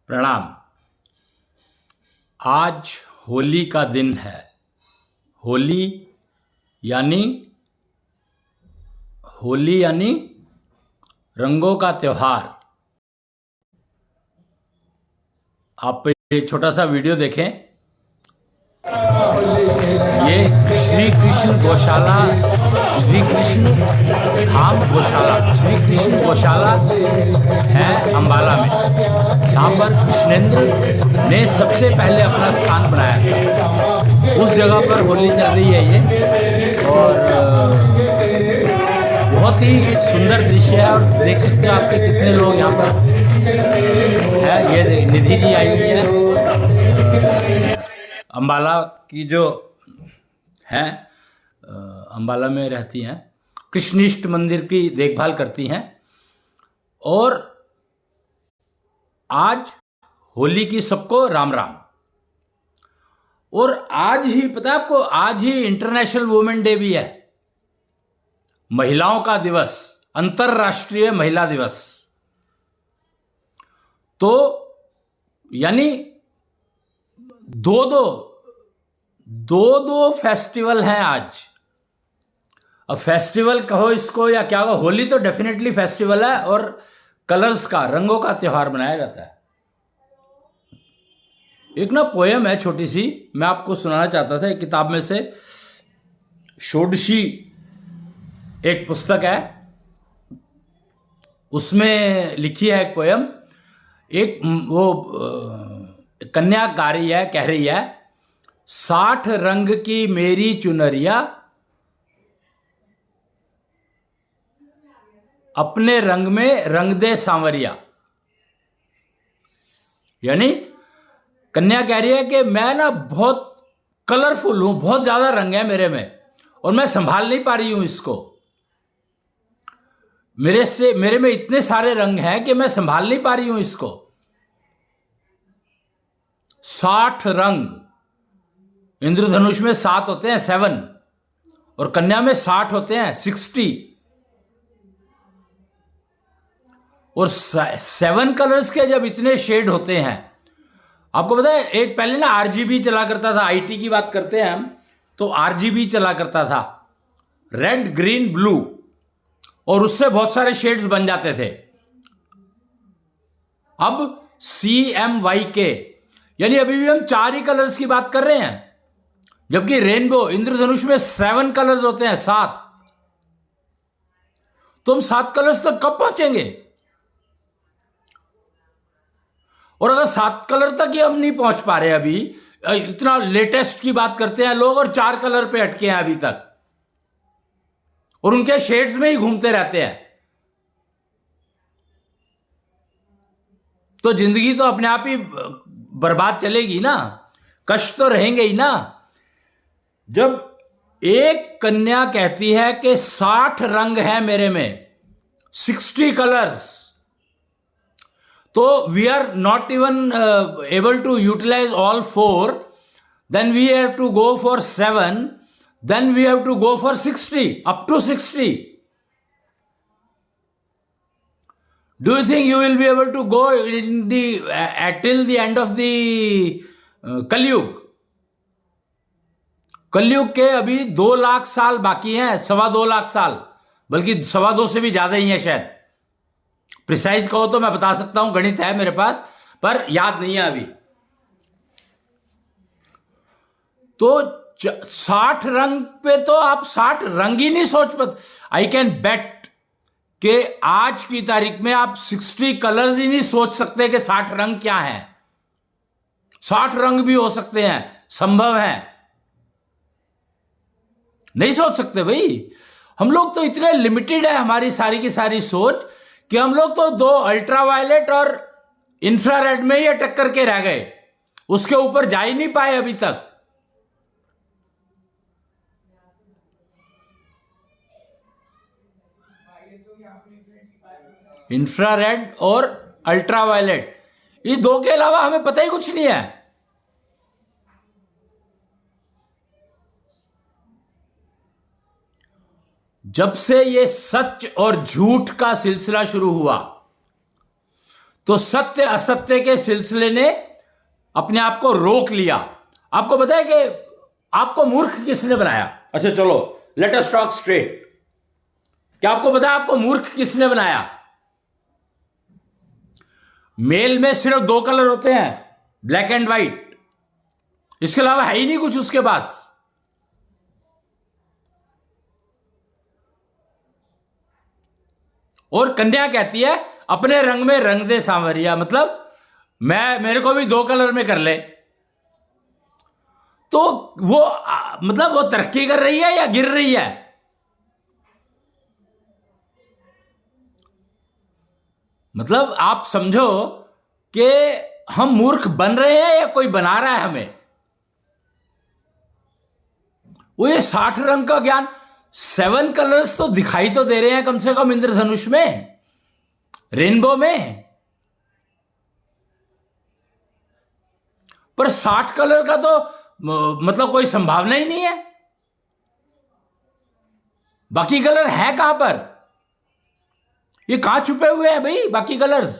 प्रणाम। आज होली का दिन है। होली यानी रंगों का त्योहार। आप ये छोटा सा वीडियो देखें। ये श्री कृष्ण गौशाला, श्री कृष्ण धाम गौशाला, श्री कृष्ण गौशाला है अम्बाला में, जहाँ पर कृष्णेंद्र ने सबसे पहले अपना स्थान बनाया था। उस जगह पर होली चल रही है ये, और बहुत ही सुंदर दृश्य है। और देख सकते हो आपके कितने लोग यहाँ पर है। ये निधि जी आई हुई है, अम्बाला की जो हैं, अम्बाला में रहती हैं, कृष्णिष्ट मंदिर की देखभाल करती हैं। और आज होली की सबको राम राम। और आज ही पता है आपको, आज ही इंटरनेशनल वुमेन डे भी है, महिलाओं का दिवस, अंतरराष्ट्रीय महिला दिवस। तो यानी दो फेस्टिवल हैं आज। अब फेस्टिवल कहो इसको या क्या कहो, होली तो डेफिनेटली फेस्टिवल है और कलर्स का, रंगों का त्योहार मनाया जाता है। एक ना पोयम है छोटी सी, मैं आपको सुनाना चाहता था। एक किताब में से, षोडशी एक पुस्तक है, उसमें लिखी है एक पोयम। एक वो कन्या गा रही है, कह रही है, 60 रंग की मेरी चुनरिया, अपने रंग में रंग दे सांवरिया। यानी कन्या कह रही है कि मैं ना बहुत कलरफुल हूं, बहुत ज्यादा रंग है मेरे में, और मैं संभाल नहीं पा रही हूं इसको। मेरे में इतने सारे रंग हैं कि मैं संभाल नहीं पा रही हूं इसको। 60 रंग, इंद्रधनुष में 7 होते हैं, 7, और कन्या में 60 होते हैं, 60। और 7 कलर्स के जब इतने शेड होते हैं, आपको पता है एक पहले ना आरजीबी चला करता था, आईटी की बात करते हैं हम, तो आरजीबी चला करता था, रेड ग्रीन ब्लू, और उससे बहुत सारे शेड्स बन जाते थे। अब CMYK, यानी अभी भी हम 4 ही कलर्स की बात कर रहे हैं, जबकि रेनबो, इंद्रधनुष में 7 कलर्स होते हैं, 7। तो हम 7 कलर्स तक कब पहुंचेंगे? और अगर 7 कलर तक ही हम नहीं पहुंच पा रहे अभी, इतना लेटेस्ट की बात करते हैं लोग, और 4 कलर पे अटके हैं अभी तक, और उनके शेड्स में ही घूमते रहते हैं, तो जिंदगी तो अपने आप ही बर्बाद चलेगी ना, कष्ट तो रहेंगे ही ना। जब एक कन्या कहती है कि 60 रंग हैं मेरे में, 60 कलर्स, तो we are not even able to utilise all 4, then we have to go for 7, then we have to go for 60, up to 60. Do you think you will be able to go in the till the end of the कलयुग? कलयुग के अभी 2 लाख साल बाकी हैं, 2.25 लाख साल, बल्कि 2.25 से भी ज्यादा ही है शायद। प्रिसाइज कहो तो मैं बता सकता हूं, गणित है मेरे पास, पर याद नहीं है अभी। तो 60 रंग पे तो आप 60 रंग ही नहीं सोच पाते। आई कैन बेट कि आज की तारीख में आप 60 कलर्स ही नहीं सोच सकते कि 60 रंग क्या है। 60 रंग भी हो सकते हैं, संभव है, नहीं सोच सकते भाई। हम लोग तो इतने लिमिटेड है, हमारी सारी की सारी सोच, कि हम लोग तो 2 अल्ट्रावायलेट और इंफ्रारेड में ही अटक करके रह गए, उसके ऊपर जा ही नहीं पाए अभी तक। इंफ्रारेड और अल्ट्रावायलेट, ये 2 के अलावा हमें पता ही कुछ नहीं है। जब से ये सच और झूठ का सिलसिला शुरू हुआ, तो सत्य असत्य के सिलसिले ने अपने आप को रोक लिया। आपको पता है कि आपको मूर्ख किसने बनाया? अच्छा चलो, लेट अस टॉक स्ट्रेट। क्या आपको पता है आपको मूर्ख किसने बनाया? मेल में सिर्फ 2 कलर होते हैं, ब्लैक एंड व्हाइट। इसके अलावा है ही नहीं कुछ उसके पास। और कन्या कहती है अपने रंग में रंग दे सांवरिया, मतलब मेरे को भी 2 कलर में कर ले। तो वो मतलब वो तरक्की कर रही है या गिर रही है? मतलब आप समझो कि हम मूर्ख बन रहे हैं या कोई बना रहा है हमें। वो ये 60 रंग का ज्ञान, 7 कलर्स तो दिखाई तो दे रहे हैं कम से कम इंद्रधनुष में, रेनबो में, पर 60 कलर का तो मतलब कोई संभावना ही नहीं है। बाकी कलर है कहां पर? ये कहां छुपे हुए हैं भाई बाकी कलर्स?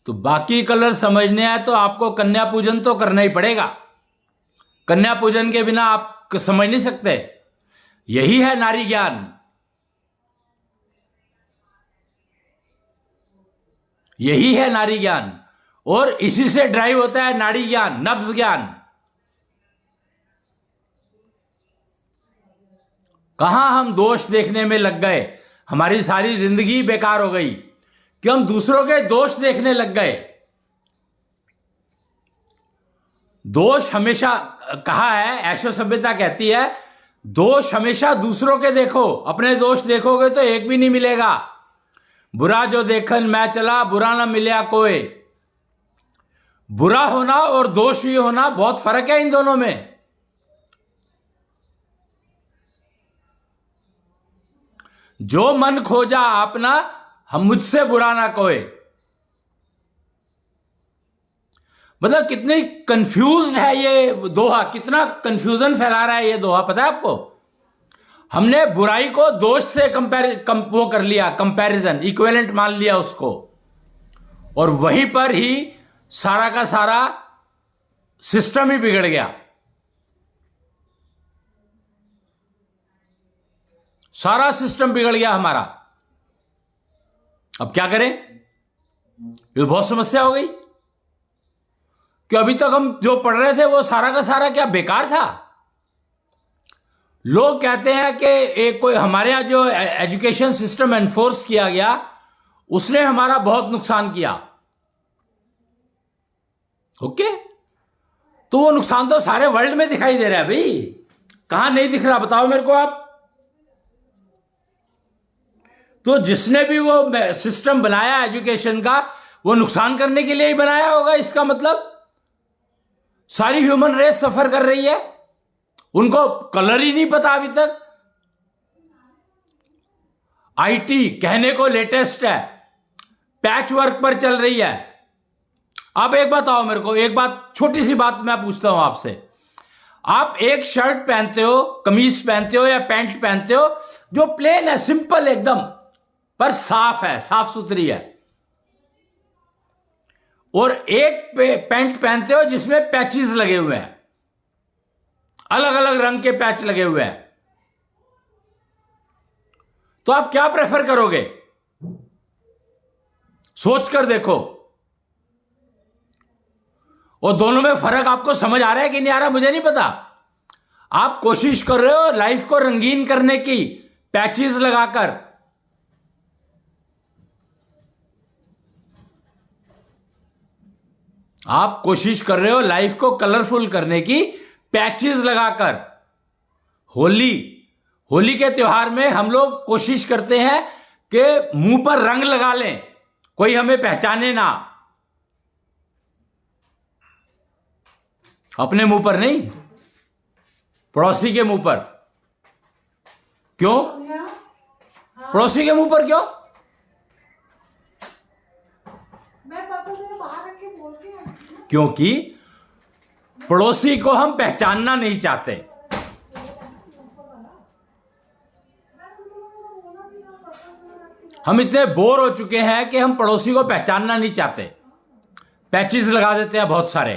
तो बाकी कलर समझने हैं तो आपको कन्या पूजन तो करना ही पड़ेगा। कन्या पूजन के बिना आप समझ नहीं सकते। यही है नारी ज्ञान, यही है नारी ज्ञान। और इसी से ड्राइव होता है नाड़ी ज्ञान, नब्ज ज्ञान। कहां हम दोष देखने में लग गए, हमारी सारी जिंदगी बेकार हो गई कि हम दूसरों के दोष देखने लग गए। दोष हमेशा, कहा है ऐशो सभ्यता कहती है, दोष हमेशा दूसरों के देखो, अपने दोष देखोगे तो एक भी नहीं मिलेगा। बुरा जो देखन मैं चला, बुरा ना मिलया कोई। बुरा होना और दोषी होना बहुत फर्क है इन दोनों में। जो मन खोजा अपना, हम मुझसे बुरा ना कोई। मतलब कितनी कंफ्यूज्ड है ये दोहा, कितना कंफ्यूजन फैला रहा है ये दोहा, पता है आपको? हमने बुराई को दोष से वो कर लिया, कंपैरिजन, इक्विवेलेंट मान लिया उसको, और वहीं पर ही सारा का सारा सिस्टम ही बिगड़ गया। सारा सिस्टम बिगड़ गया हमारा। अब क्या करें? ये बहुत समस्या हो गई कि अभी तक हम जो पढ़ रहे थे वो सारा का सारा क्या बेकार था। लोग कहते हैं कि एक कोई हमारे यहां जो एजुकेशन सिस्टम एनफोर्स किया गया उसने हमारा बहुत नुकसान किया। ओके, तो वो नुकसान तो सारे वर्ल्ड में दिखाई दे रहा है भाई, कहां नहीं दिख रहा बताओ मेरे को आप। तो जिसने भी वो सिस्टम बनाया एजुकेशन का, वो नुकसान करने के लिए ही बनाया होगा। इसका मतलब सारी ह्यूमन रेस सफर कर रही है, उनको कलर ही नहीं पता अभी तक। आईटी कहने को लेटेस्ट है, पैच वर्क पर चल रही है। आप एक बताओ मेरे को, एक बात, छोटी सी बात मैं पूछता हूं आपसे। आप एक शर्ट पहनते हो, कमीज पहनते हो या पैंट पहनते हो जो प्लेन है, सिंपल एकदम, पर साफ है, साफ सुथरी है, और एक पैंट पहनते हो जिसमें पैचेस लगे हुए हैं, अलग अलग रंग के पैच लगे हुए हैं, तो आप क्या प्रेफर करोगे? सोच कर देखो। और दोनों में फर्क आपको समझ आ रहा है कि नहीं आ रहा मुझे नहीं पता। आप कोशिश कर रहे हो लाइफ को रंगीन करने की, पैचेस लगाकर। आप कोशिश कर रहे हो लाइफ को कलरफुल करने की, पैचेस लगाकर। होली के त्योहार में हम लोग कोशिश करते हैं कि मुंह पर रंग लगा लें, कोई हमें पहचाने ना। अपने मुंह पर नहीं, पड़ोसी के मुंह पर। क्यों पड़ोसी के मुंह पर क्यों? क्योंकि पड़ोसी को हम पहचानना नहीं चाहते। हम इतने बोर हो चुके हैं कि हम पड़ोसी को पहचानना नहीं चाहते, पैचेस लगा देते हैं बहुत सारे।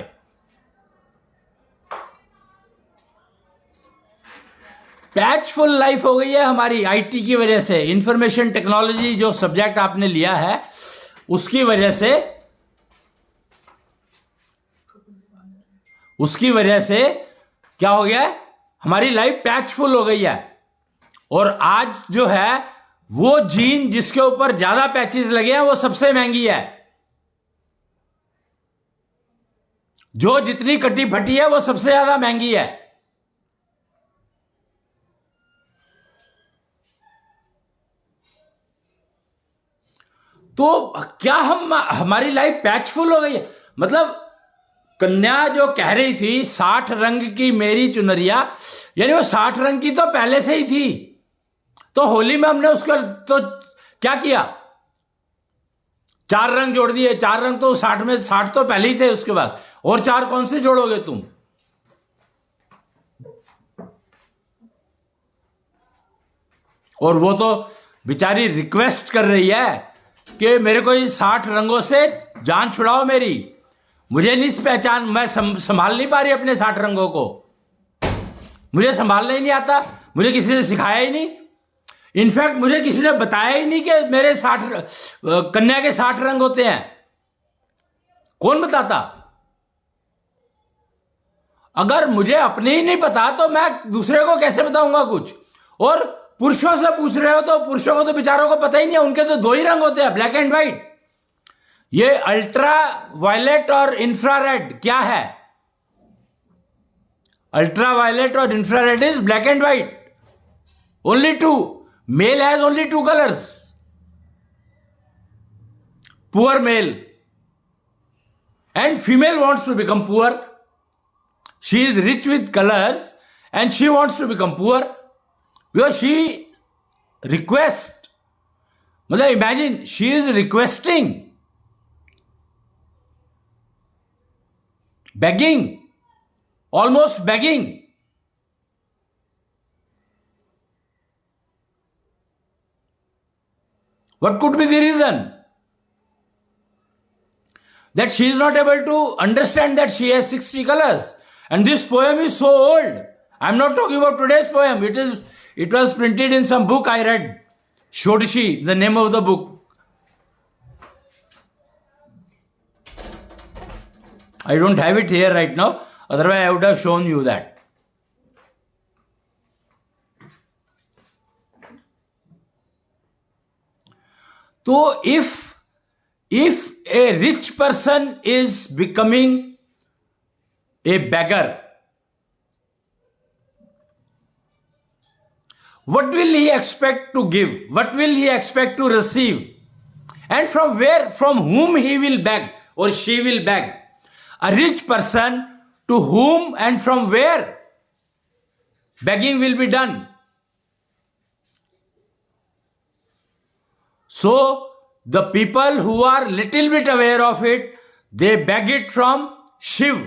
पैचफुल लाइफ हो गई है हमारी आईटी की वजह से, इंफॉर्मेशन टेक्नोलॉजी जो सब्जेक्ट आपने लिया है उसकी वजह से क्या हो गया है, हमारी लाइफ पैचफुल हो गई है। और आज जो है वो जीन जिसके ऊपर ज्यादा पैचेस लगे हैं वो सबसे महंगी है। जो जितनी कटी फटी है वो सबसे ज्यादा महंगी है। तो क्या हमारी लाइफ पैचफुल हो गई है? मतलब कन्या जो कह रही थी 60 रंग की मेरी चुनरिया, यानी वो 60 रंग की तो पहले से ही थी। तो होली में हमने उसका तो क्या किया, 4 रंग जोड़ दिए। 4 रंग तो 60 में 60 तो पहले ही थे, उसके बाद और 4 कौन से जोड़ोगे तुम? और वो तो बेचारी रिक्वेस्ट कर रही है कि मेरे को इस 60 रंगों से जान छुड़ाओ मेरी, मुझे नहीं पहचान, मैं संभाल नहीं पा रही अपने 60 रंगों को, मुझे संभालना ही नहीं आता, मुझे किसी ने सिखाया ही नहीं। इनफैक्ट मुझे किसी ने बताया ही नहीं कि मेरे 60 कन्या के 60 रंग होते हैं। कौन बताता? अगर मुझे अपने ही नहीं पता तो मैं दूसरे को कैसे बताऊंगा कुछ? और पुरुषों से पूछ रहे हो तो पुरुषों को तो बेचारों को पता ही नहीं, उनके तो 2 ही रंग होते हैं, ब्लैक एंड व्हाइट। ये अल्ट्रा वायलेट और इंफ्रारेड क्या है? अल्ट्रा वायलेट और infrared is black and white, only 2. Male has only 2 colors. Poor male. And female wants to become poor. She is rich with colors and she wants to become poor because she requests. मतलब imagine, she is requesting, begging, almost begging. What could be the reason? That she is not able to understand that she has 60 colors. And this poem is so old. I am not talking about today's poem. It was printed in some book I read. Shodashi, the name of the book. I don't have it here right now. Otherwise I would have shown you that. So if a rich person is becoming a beggar, what will he expect to give? What will he expect to receive? And from where, from whom he will beg or she will beg? A rich person, to whom and from where begging will be done? So the people who are little bit aware of it, they beg it from Shiv.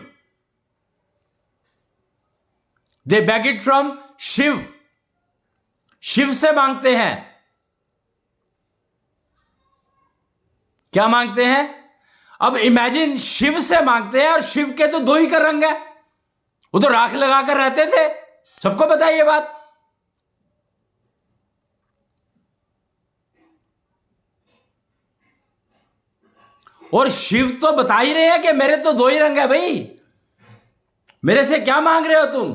They beg it from Shiv. Shiv से मांगते हैं। क्या मांगते हैं? अब imagine, Shiv से मांगते हैं और शिव के तो 2 ही का रंग है, वो तो राख लगाकर रहते थे, सबको पता है ये बात। और शिव तो बता ही रहे हैं कि मेरे तो 2 ही रंग है भाई, मेरे से क्या मांग रहे हो तुम?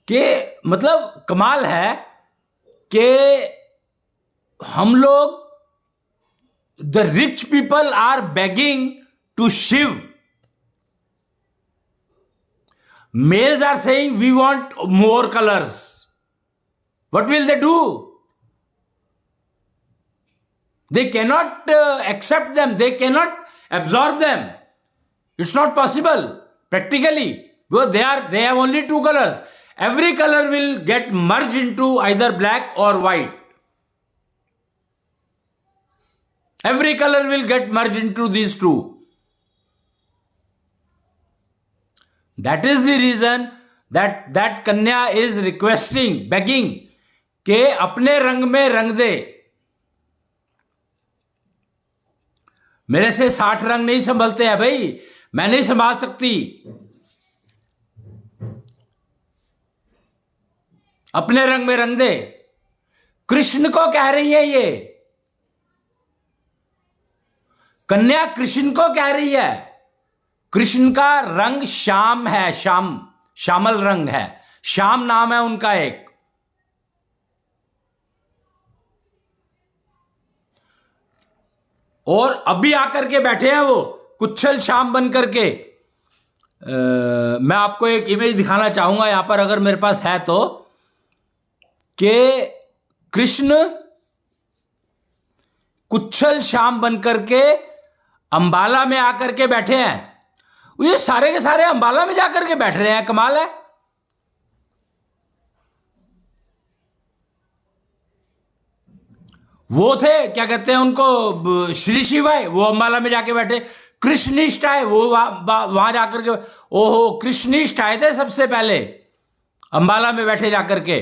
कि मतलब कमाल है कि हम लोग, the rich people are begging to Shiv. Males are saying we want more colors. What will they do? They cannot accept them. They cannot absorb them. It's not possible practically, because they have only 2 colors. Every color will get merged into either black or white. Every color will get merged into these 2. That is the reason that Kanya is requesting, begging के अपने रंग में रंग दे। मेरे से 60 रंग नहीं संभलते हैं भाई, मैं नहीं संभाल सकती। अपने रंग में रंग दे। कृष्ण को कह रही है ये कन्या, कृष्ण को कह रही है। कृष्ण का रंग श्याम है, श्यामल रंग है, श्याम नाम है उनका एक। और अभी आकर के बैठे हैं वो कुच्छल श्याम बन करके। मैं आपको एक इमेज दिखाना चाहूंगा यहां पर, अगर मेरे पास है तो, कि कृष्ण कुच्छल श्याम बन करके अंबाला में आकर के बैठे हैं। ये सारे के सारे अंबाला में जाकर के बैठ रहे हैं, कमाल है। वो थे, क्या कहते हैं उनको, श्री शिवाय, वो अंबाला में जाके बैठे। कृष्णिष्ठ आए, वो वहां जाकर के, ओहो कृष्णिष्ठ आए थे सबसे पहले अंबाला में बैठे जाकर के।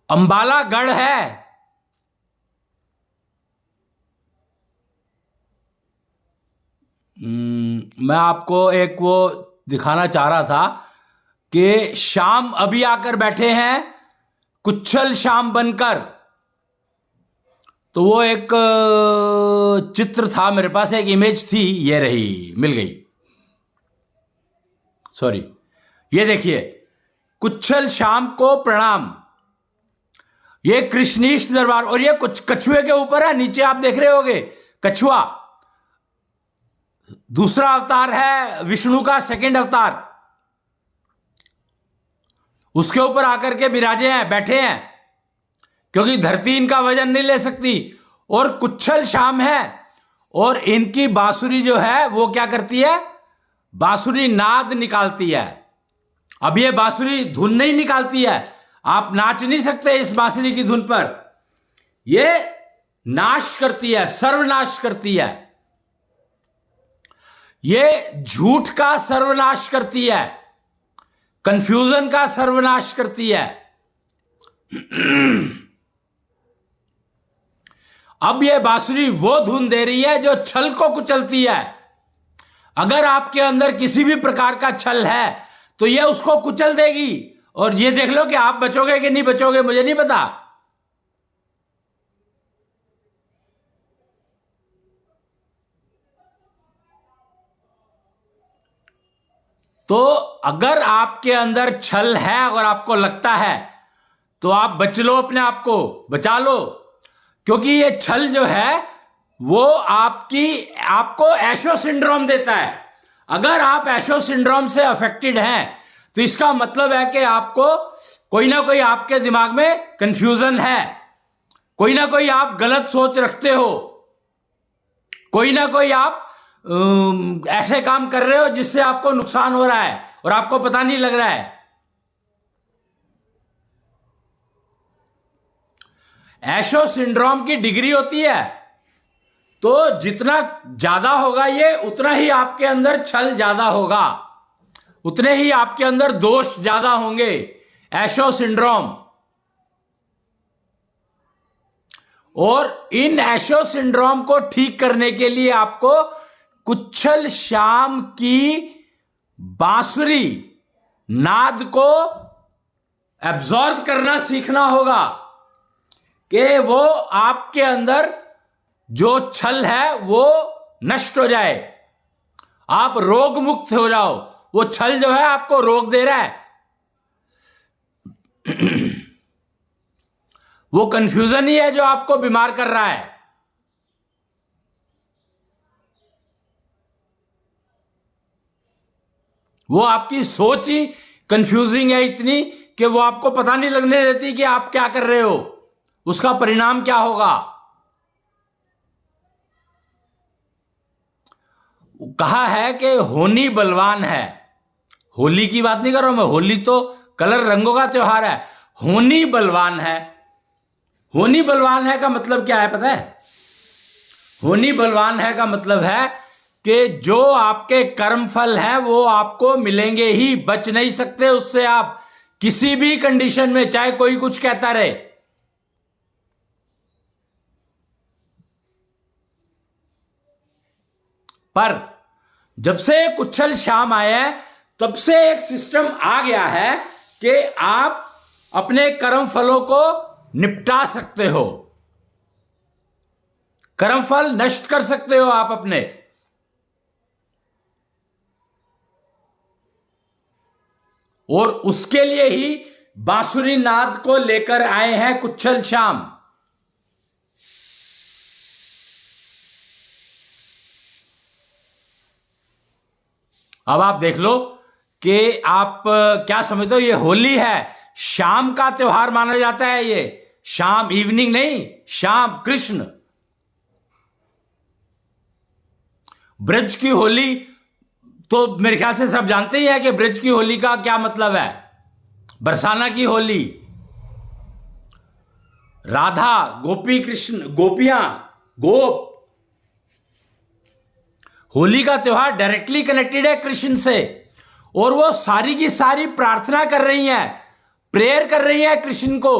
अंबाला गढ़ है, मैं आपको एक वो दिखाना चाह रहा था कि श्याम अभी आकर बैठे हैं कुच्छल श्याम बनकर। तो वो एक चित्र था मेरे पास, एक इमेज थी, ये रही, मिल गई, सॉरी। ये देखिए, कुच्छल श्याम को प्रणाम, ये कृष्णिष्ठ दरबार। और ये कुछ कछुए के ऊपर है, नीचे आप देख रहे होगे कछुआ, दूसरा अवतार है विष्णु का, सेकंड अवतार, उसके ऊपर आकर के विराजे हैं, बैठे हैं, क्योंकि धरती इनका वजन नहीं ले सकती। और कुच्छल श्याम है, और इनकी बांसुरी जो है वो क्या करती है, बांसुरी नाद निकालती है। अब ये बांसुरी धुन नहीं निकालती है, आप नाच नहीं सकते इस बांसुरी की धुन पर। ये नाश करती है, सर्वनाश करती है, ये झूठ का सर्वनाश करती है, कंफ्यूजन का सर्वनाश करती है। अब ये बांसुरी वो धुन दे रही है जो छल को कुचलती है। अगर आपके अंदर किसी भी प्रकार का छल है तो ये उसको कुचल देगी। और ये देख लो कि आप बचोगे कि नहीं बचोगे, मुझे नहीं पता। तो अगर आपके अंदर छल है और आपको लगता है तो आप बच लो, अपने आप को बचा लो, क्योंकि ये छल जो है वो आपको एशो सिंड्रोम देता है। अगर आप एशो सिंड्रोम से अफेक्टेड हैं तो इसका मतलब है कि आपको कोई ना कोई आपके दिमाग में कंफ्यूजन है, कोई ना कोई आप गलत सोच रखते हो, कोई ना कोई आप ऐसे काम कर रहे हो जिससे आपको नुकसान हो रहा है और आपको पता नहीं लग रहा है। एशो सिंड्रोम की डिग्री होती है, तो जितना ज्यादा होगा ये, उतना ही आपके अंदर छल ज्यादा होगा, उतने ही आपके अंदर दोष ज्यादा होंगे। एशो सिंड्रोम। और इन एशो सिंड्रोम को ठीक करने के लिए आपको कुच्छल श्याम की बांसुरी नाद को एब्जॉर्ब करना सीखना होगा, कि वो आपके अंदर जो छल है वो नष्ट हो जाए, आप रोग मुक्त हो जाओ। वो छल जो है आपको रोग दे रहा है, वो कंफ्यूजन ही है जो आपको बीमार कर रहा है। वो आपकी सोच ही कंफ्यूजिंग है इतनी कि वो आपको पता नहीं लगने देती कि आप क्या कर रहे हो, उसका परिणाम क्या होगा। कहा है कि होनी बलवान है। होली की बात नहीं कर रहा हूं मैं, होली तो कलर रंगों का त्योहार है। होनी बलवान है। होनी बलवान है का मतलब क्या है पता है? होनी बलवान है का मतलब है कि जो आपके कर्म फल हैं वो आपको मिलेंगे ही, बच नहीं सकते उससे आप किसी भी कंडीशन में, चाहे कोई कुछ कहता रहे। पर जब से कुच्छल शाम आया है तब से एक सिस्टम आ गया है कि आप अपने कर्म फलों को निपटा सकते हो, कर्म फल नष्ट कर सकते हो आप अपने। और उसके लिए ही बांसुरी नाद को लेकर आए हैं कुच्छल श्याम। अब आप देख लो कि आप क्या समझते हो, ये होली है, शाम का त्योहार माना जाता है ये, शाम इवनिंग नहीं, शाम कृष्ण। ब्रज की होली तो मेरे ख्याल से सब जानते ही हैं कि ब्रज की होली का क्या मतलब है, बरसाना की होली। राधा, गोपी, कृष्ण, गोपियां, गोप। होली का त्योहार डायरेक्टली कनेक्टेड है कृष्ण से, और वो सारी की सारी प्रार्थना कर रही हैं, प्रेयर कर रही हैं कृष्ण को,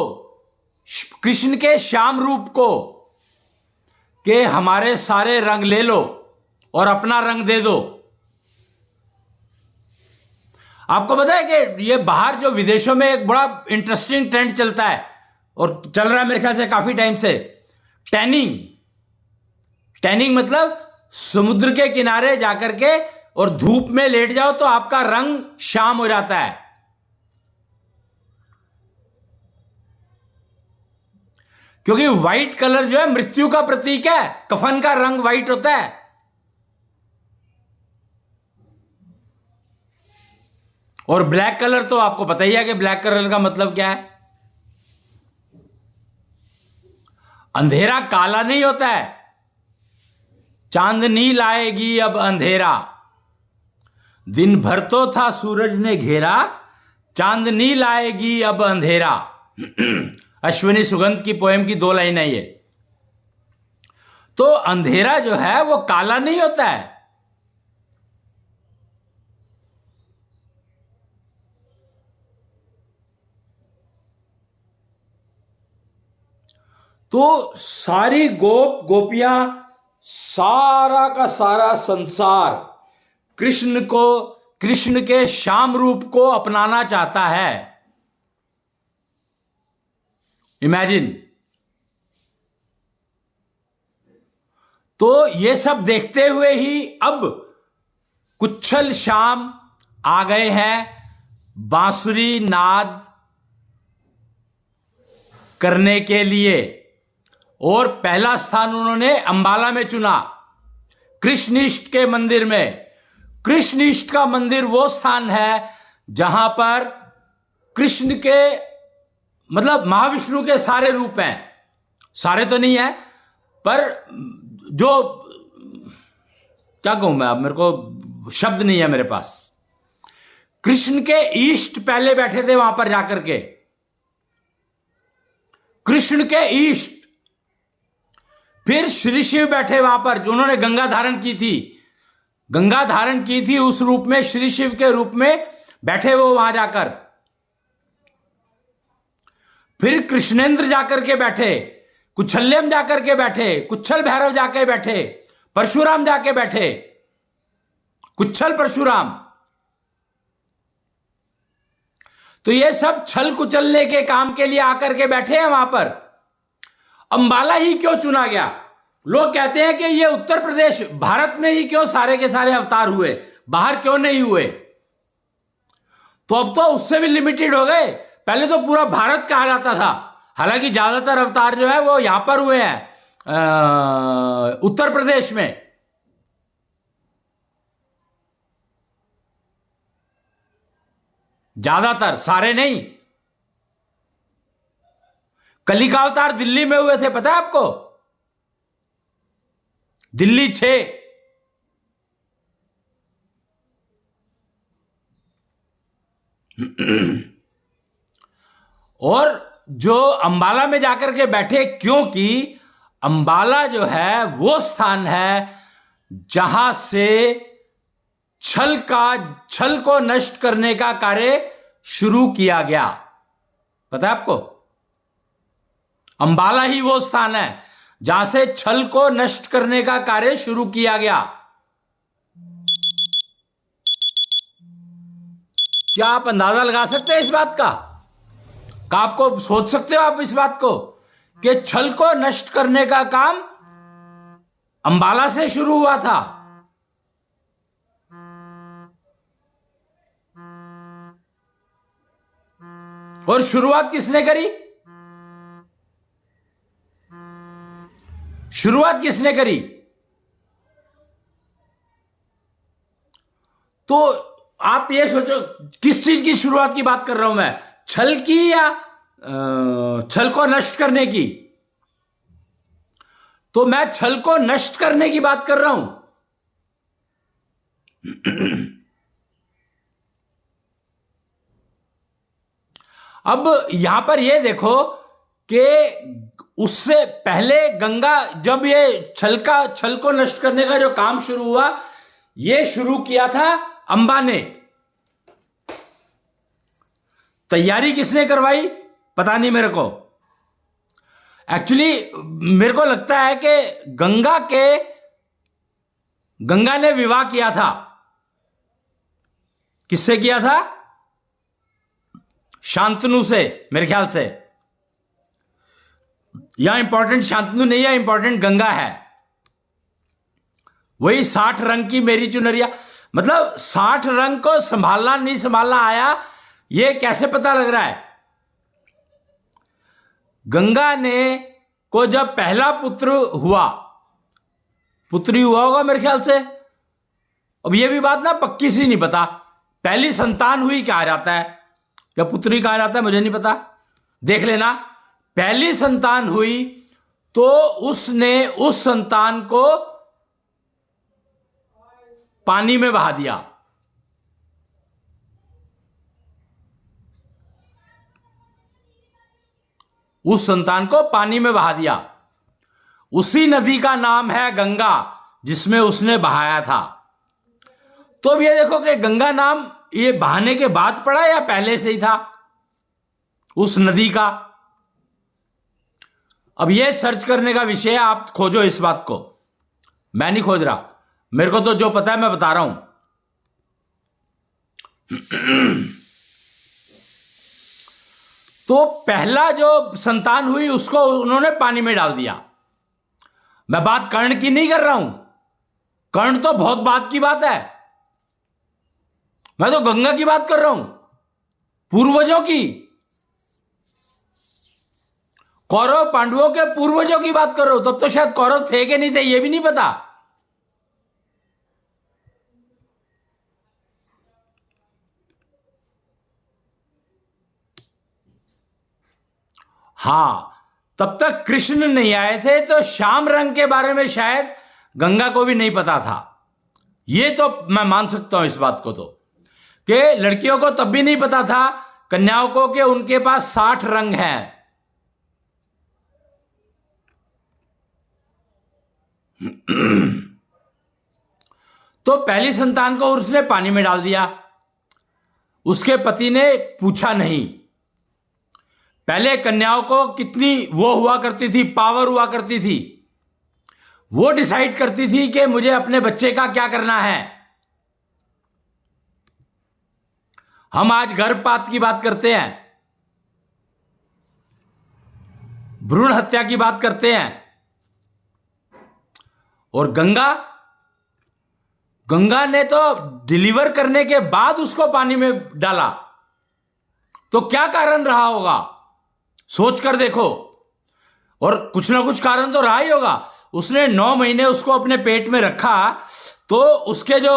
कृष्ण के श्याम रूप को, कि हमारे सारे रंग ले लो और अपना रंग दे दो। आपको पता है कि ये बाहर जो विदेशों में एक बड़ा इंटरेस्टिंग ट्रेंड चलता है, और चल रहा है मेरे ख्याल से काफी टाइम से, टैनिंग। टैनिंग मतलब समुद्र के किनारे जाकर के और धूप में लेट जाओ तो आपका रंग शाम हो जाता है। क्योंकि व्हाइट कलर जो है मृत्यु का प्रतीक है, कफन का रंग व्हाइट होता है। और ब्लैक कलर तो आपको पता ही है कि ब्लैक कलर का मतलब क्या है। अंधेरा काला नहीं होता है, चांदनी लाएगी अब अंधेरा, दिन भर तो था सूरज ने घेरा, चांदनी लाएगी अब अंधेरा। अश्विनी सुगंध की पोएम की 2 लाइन है ये। तो अंधेरा जो है वो काला नहीं होता है। तो सारी गोप गोपियां, सारा का सारा संसार कृष्ण को, कृष्ण के श्याम रूप को अपनाना चाहता है। इमेजिन। तो ये सब देखते हुए ही अब कुच्छल श्याम आ गए हैं बांसुरी नाद करने के लिए, और पहला स्थान उन्होंने अंबाला में चुना, कृष्णइष्ट के मंदिर में। कृष्णइष्ट का मंदिर वो स्थान है जहां पर कृष्ण के, मतलब महाविष्णु के सारे रूप हैं, सारे तो नहीं है पर जो, क्या कहूं मैं, अब मेरे को शब्द नहीं है मेरे पास। कृष्ण के ईष्ट पहले बैठे थे वहां पर जाकर के, कृष्ण के ईष्ट। फिर श्री शिव बैठे वहां पर, जो उन्होंने गंगा धारण की थी, गंगा धारण की थी उस रूप में, श्री शिव के रूप में बैठे वो वहां जाकर। फिर कृष्णेंद्र जाकर के बैठे, कुच्छल्यम जाकर के बैठे, कुच्छल भैरव जाके बैठे, परशुराम जाके बैठे, कुच्छल परशुराम। तो ये सब छल कुचलने के काम के लिए आकर के बैठे हैं वहां पर। अंबाला ही क्यों चुना गया? लोग कहते हैं कि ये उत्तर प्रदेश, भारत में ही क्यों सारे के सारे अवतार हुए, बाहर क्यों नहीं हुए? तो अब तो उससे भी लिमिटेड हो गए। पहले तो पूरा भारत कहा जाता था, हालांकि ज्यादातर अवतार जो है वो यहां पर हुए हैं, उत्तर प्रदेश में। ज्यादातर, सारे नहीं। कली का अवतार दिल्ली में हुए थे, पता है आपको? दिल्ली 6। और जो अंबाला में जाकर के बैठे, क्योंकि अंबाला जो है वो स्थान है जहां से छल को नष्ट करने का कार्य शुरू किया गया। पता है आपको, अंबाला ही वो स्थान है जहां से छल को नष्ट करने का कार्य शुरू किया गया। क्या आप अंदाजा लगा सकते हैं इस बात का? आपको सोच सकते हो आप इस बात को कि छल को नष्ट करने का काम अंबाला से शुरू हुआ था। और शुरुआत किसने करी? शुरुआत किसने करी? तो आप ये सोचो किस चीज की शुरुआत की बात कर रहा हूं मैं, छल की या छल को नष्ट करने की? तो मैं छल को नष्ट करने की बात कर रहा हूं। अब यहां पर यह देखो कि उससे पहले गंगा, जब ये छल को नष्ट करने का जो काम शुरू हुआ, यह शुरू किया था अंबा ने। तैयारी किसने करवाई पता नहीं मेरे को। एक्चुअली मेरे को लगता है कि गंगा ने विवाह किया था। किससे किया था? शांतनु से, मेरे ख्याल से। यहां इंपॉर्टेंट शांतनु नहीं है, इंपॉर्टेंट गंगा है। वही 60 रंग की मेरी चुनरिया, मतलब 60 रंग को संभालना नहीं संभालना आया, यह कैसे पता लग रहा है? गंगा ने को जब पहला पुत्री हुआ होगा मेरे ख्याल से। अब यह भी बात ना पक्की सी नहीं पता, पहली संतान हुई कहा जाता है या पुत्री कहा जाता है, मुझे नहीं पता, देख लेना। पहली संतान हुई तो उसने उस संतान को पानी में बहा दिया। उस संतान को पानी में बहा दिया। उसी नदी का नाम है गंगा जिसमें उसने बहाया था। तो अब ये देखो कि गंगा नाम ये बहाने के बाद पड़ा या पहले से ही था उस नदी का? अब ये सर्च करने का विषय है, आप खोजो इस बात को, मैं नहीं खोज रहा। मेरे को तो जो पता है मैं बता रहा हूं। तो पहला जो संतान हुई उसको उन्होंने पानी में डाल दिया। मैं बात कर्ण की नहीं कर रहा हूं, कर्ण तो बहुत बात की बात है। मैं तो गंगा की बात कर रहा हूं, पूर्वजों की, कौरव पांडवों के पूर्वजों की बात कर रहा हूं। तब तो शायद कौरव थे कि नहीं थे यह भी नहीं पता। हां, तब तक कृष्ण नहीं आए थे, तो श्याम रंग के बारे में शायद गंगा को भी नहीं पता था। यह तो मैं मान सकता हूं इस बात को, तो कि लड़कियों को तब भी नहीं पता था, कन्याओं को, कि उनके पास 60 रंग हैं। तो पहली संतान को उसने पानी में डाल दिया। उसके पति ने पूछा नहीं। पहले कन्याओं को कितनी वो हुआ करती थी, पावर हुआ करती थी, वो डिसाइड करती थी कि मुझे अपने बच्चे का क्या करना है। हम आज गर्भपात की बात करते हैं, भ्रूण हत्या की बात करते हैं, और गंगा ने तो डिलीवर करने के बाद उसको पानी में डाला। तो क्या कारण रहा होगा, सोच कर देखो। और कुछ ना कुछ कारण तो रहा ही होगा। उसने 9 महीने उसको अपने पेट में रखा, तो उसके जो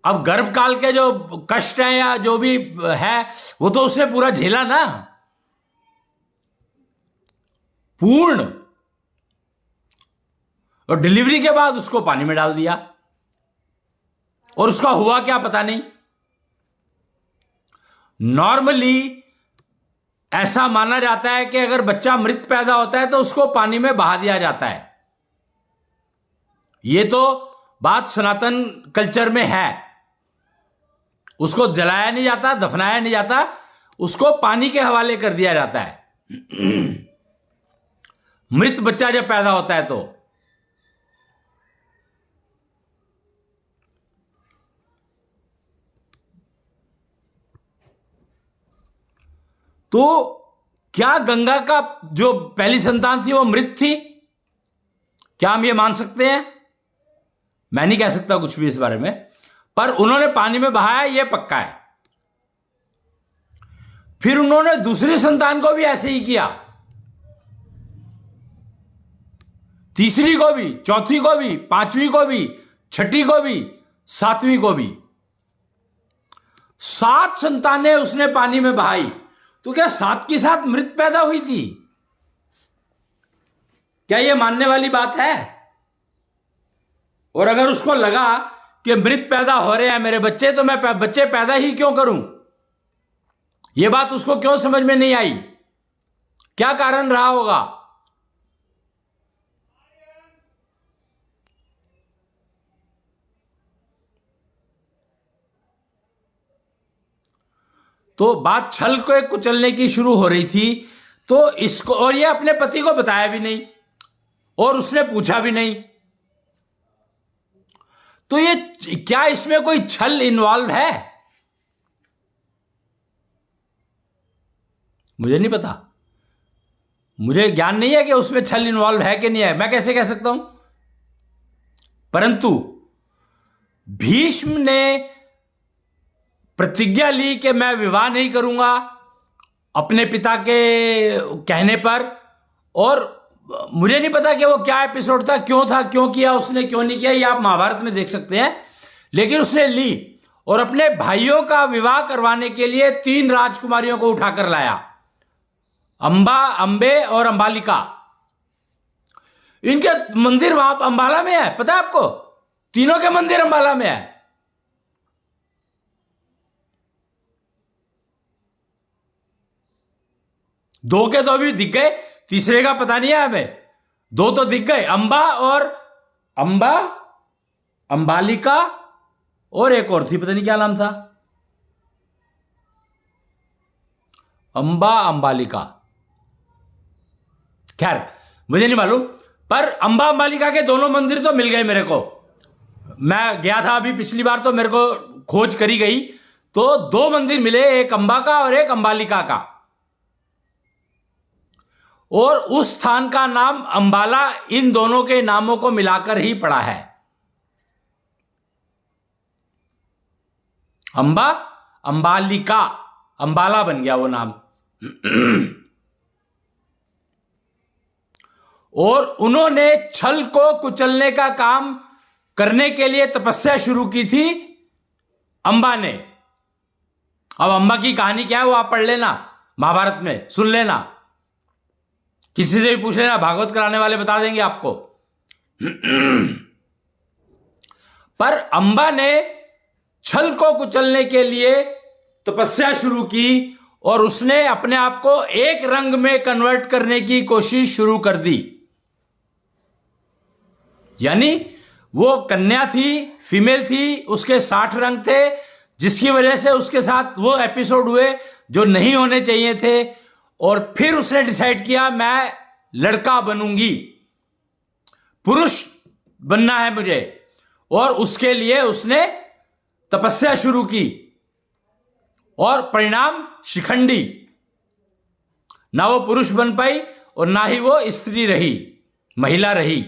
अब गर्भकाल के जो कष्ट हैं या जो भी है, वो तो उसने पूरा झेला ना, पूर्ण। और डिलीवरी के बाद उसको पानी में डाल दिया, और उसका हुआ क्या पता नहीं। नॉर्मली ऐसा माना जाता है कि अगर बच्चा मृत पैदा होता है तो उसको पानी में बहा दिया जाता है। यह तो बात सनातन कल्चर में है। उसको जलाया नहीं जाता, दफनाया नहीं जाता, उसको पानी के हवाले कर दिया जाता है मृत बच्चा जब पैदा होता है तो क्या गंगा का जो पहली संतान थी वो मृत थी? क्या हम ये मान सकते हैं? मैं नहीं कह सकता कुछ भी इस बारे में, पर उन्होंने पानी में बहाया, ये पक्का है। फिर उन्होंने दूसरी संतान को भी ऐसे ही किया, तीसरी को भी, चौथी को भी, पांचवी को भी, छठी को भी, सातवीं को भी। 7 संतानें उसने पानी में बहाई। तो क्या 7 की 7 मृत पैदा हुई थी? क्या यह मानने वाली बात है? और अगर उसको लगा कि मृत पैदा हो रहे हैं मेरे बच्चे, तो मैं बच्चे पैदा ही क्यों करूं? यह बात उसको क्यों समझ में नहीं आई? क्या कारण रहा होगा? तो बात छल को कुचलने की शुरू हो रही थी। तो इसको, और ये अपने पति को बताया भी नहीं और उसने पूछा भी नहीं। तो ये क्या इसमें कोई छल इन्वॉल्व है? मुझे नहीं पता, मुझे ज्ञान नहीं है कि उसमें छल इन्वॉल्व है कि नहीं है, मैं कैसे कह सकता हूं। परंतु भीष्म ने प्रतिज्ञा ली कि मैं विवाह नहीं करूंगा अपने पिता के कहने पर। और मुझे नहीं पता कि वो क्या एपिसोड था, क्यों था, क्यों किया उसने, क्यों नहीं किया, ये आप महाभारत में देख सकते हैं। लेकिन उसने ली और अपने भाइयों का विवाह करवाने के लिए 3 राजकुमारियों को उठाकर लाया, अंबा, अंबे और अंबालिका। इनके मंदिर वहां अंबाला में है, पता है आपको? तीनों के मंदिर अंबाला में है। दो के तो अभी दिख गए, तीसरे का पता नहीं है हमें। 2 तो दिख गए, अंबा, अंबालिका और एक और थी, पता नहीं क्या नाम था। अंबा, अंबालिका, खैर मुझे नहीं मालूम। पर अंबा अंबालिका के दोनों मंदिर तो मिल गए मेरे को। मैं गया था अभी पिछली बार, तो मेरे को खोज करी गई तो 2 मंदिर मिले, एक अंबा का और एक अंबालिका का। और उस स्थान का नाम अंबाला इन दोनों के नामों को मिलाकर ही पड़ा है। अंबा, अंबालिका, अंबाला बन गया वो नाम। और उन्होंने छल को कुचलने का काम करने के लिए तपस्या शुरू की थी अंबा ने। अब अंबा की कहानी क्या है वो आप पढ़ लेना, महाभारत में सुन लेना, किसी से भी पूछ लेना, भागवत कराने वाले बता देंगे आपको। पर अंबा ने छल को कुचलने के लिए तपस्या शुरू की और उसने अपने आप को एक रंग में कन्वर्ट करने की कोशिश शुरू कर दी। यानी वो कन्या थी, फीमेल थी, उसके 60 रंग थे, जिसकी वजह से उसके साथ वो एपिसोड हुए जो नहीं होने चाहिए थे। और फिर उसने डिसाइड किया मैं लड़का बनूंगी, पुरुष बनना है मुझे। और उसके लिए उसने तपस्या शुरू की और परिणाम शिखंडी। ना वो पुरुष बन पाई और ना ही वो स्त्री रही, महिला रही।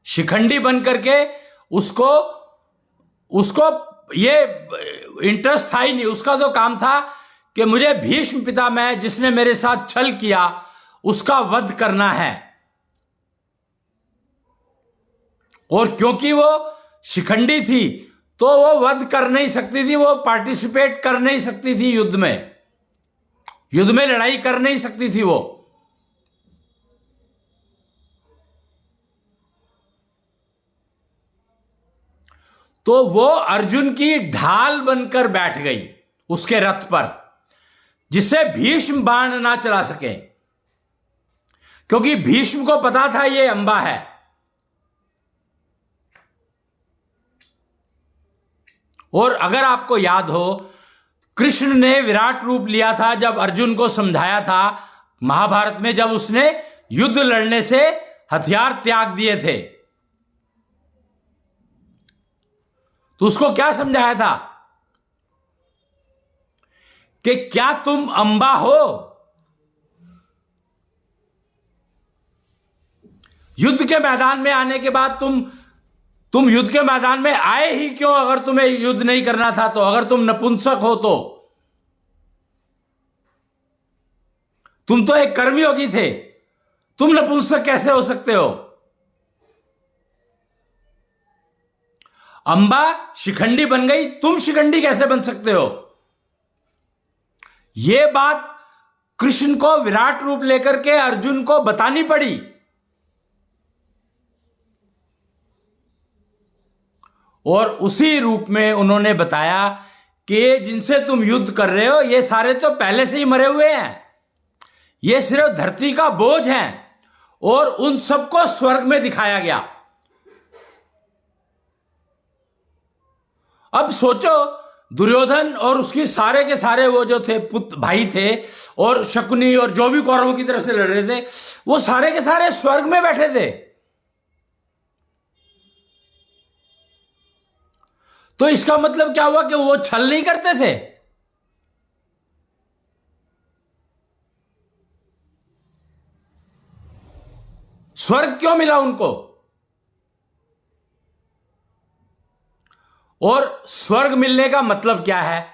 शिखंडी बन करके उसको ये इंटरेस्ट था ही नहीं। उसका तो काम था कि मुझे भीष्म पितामह जिसने मेरे साथ छल किया उसका वध करना है। और क्योंकि वो शिखंडी थी तो वो वध कर नहीं सकती थी, वो पार्टिसिपेट कर नहीं सकती थी युद्ध में लड़ाई कर नहीं सकती थी वो। तो वो अर्जुन की ढाल बनकर बैठ गई उसके रथ पर, जिससे भीष्म बाण ना चला सके। क्योंकि भीष्म को पता था ये अंबा है, और अगर आपको याद हो, कृष्ण ने विराट रूप लिया था जब अर्जुन को समझाया था महाभारत में, जब उसने युद्ध लड़ने से हथियार त्याग दिए थे, तो उसको क्या समझाया था कि क्या तुम अंबा हो? युद्ध के मैदान में आने के बाद तुम युद्ध के मैदान में आए ही क्यों अगर तुम्हें युद्ध नहीं करना था तो? अगर तुम नपुंसक हो तो? तुम तो एक कर्मयोगी थे, तुम नपुंसक कैसे हो सकते हो? अंबा शिखंडी बन गई, तुम शिखंडी कैसे बन सकते हो? यह बात कृष्ण को विराट रूप लेकर के अर्जुन को बतानी पड़ी। और उसी रूप में उन्होंने बताया कि जिनसे तुम युद्ध कर रहे हो ये सारे तो पहले से ही मरे हुए हैं, ये सिर्फ धरती का बोझ हैं, और उन सबको स्वर्ग में दिखाया गया। अब सोचो, दुर्योधन और उसके सारे के सारे वो जो थे पुत्र भाई थे, और शकुनी और जो भी कौरवों की तरफ से लड़ रहे थे, वो सारे के सारे स्वर्ग में बैठे थे। तो इसका मतलब क्या हुआ कि वो छल नहीं करते थे? स्वर्ग क्यों मिला उनको? और स्वर्ग मिलने का मतलब क्या है?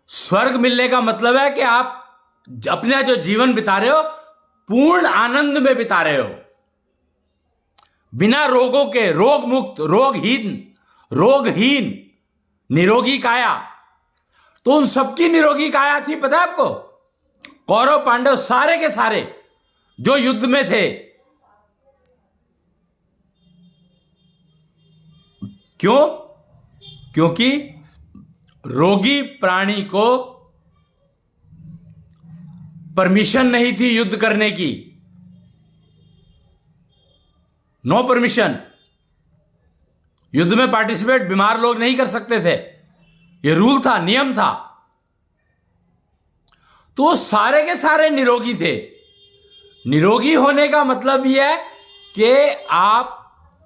स्वर्ग मिलने का मतलब है कि आप अपना जो जीवन बिता रहे हो पूर्ण आनंद में बिता रहे हो, बिना रोगों के, रोग मुक्त, रोगहीन निरोगी काया। तो उन सबकी निरोगी काया थी, पता है आपको? कौरव पांडव सारे के सारे जो युद्ध में थे। क्यों? क्योंकि रोगी प्राणी को परमिशन नहीं थी युद्ध करने की, नो परमिशन। युद्ध में पार्टिसिपेट बीमार लोग नहीं कर सकते थे, यह रूल था, नियम था। तो सारे के सारे निरोगी थे। निरोगी होने का मतलब यह है कि आप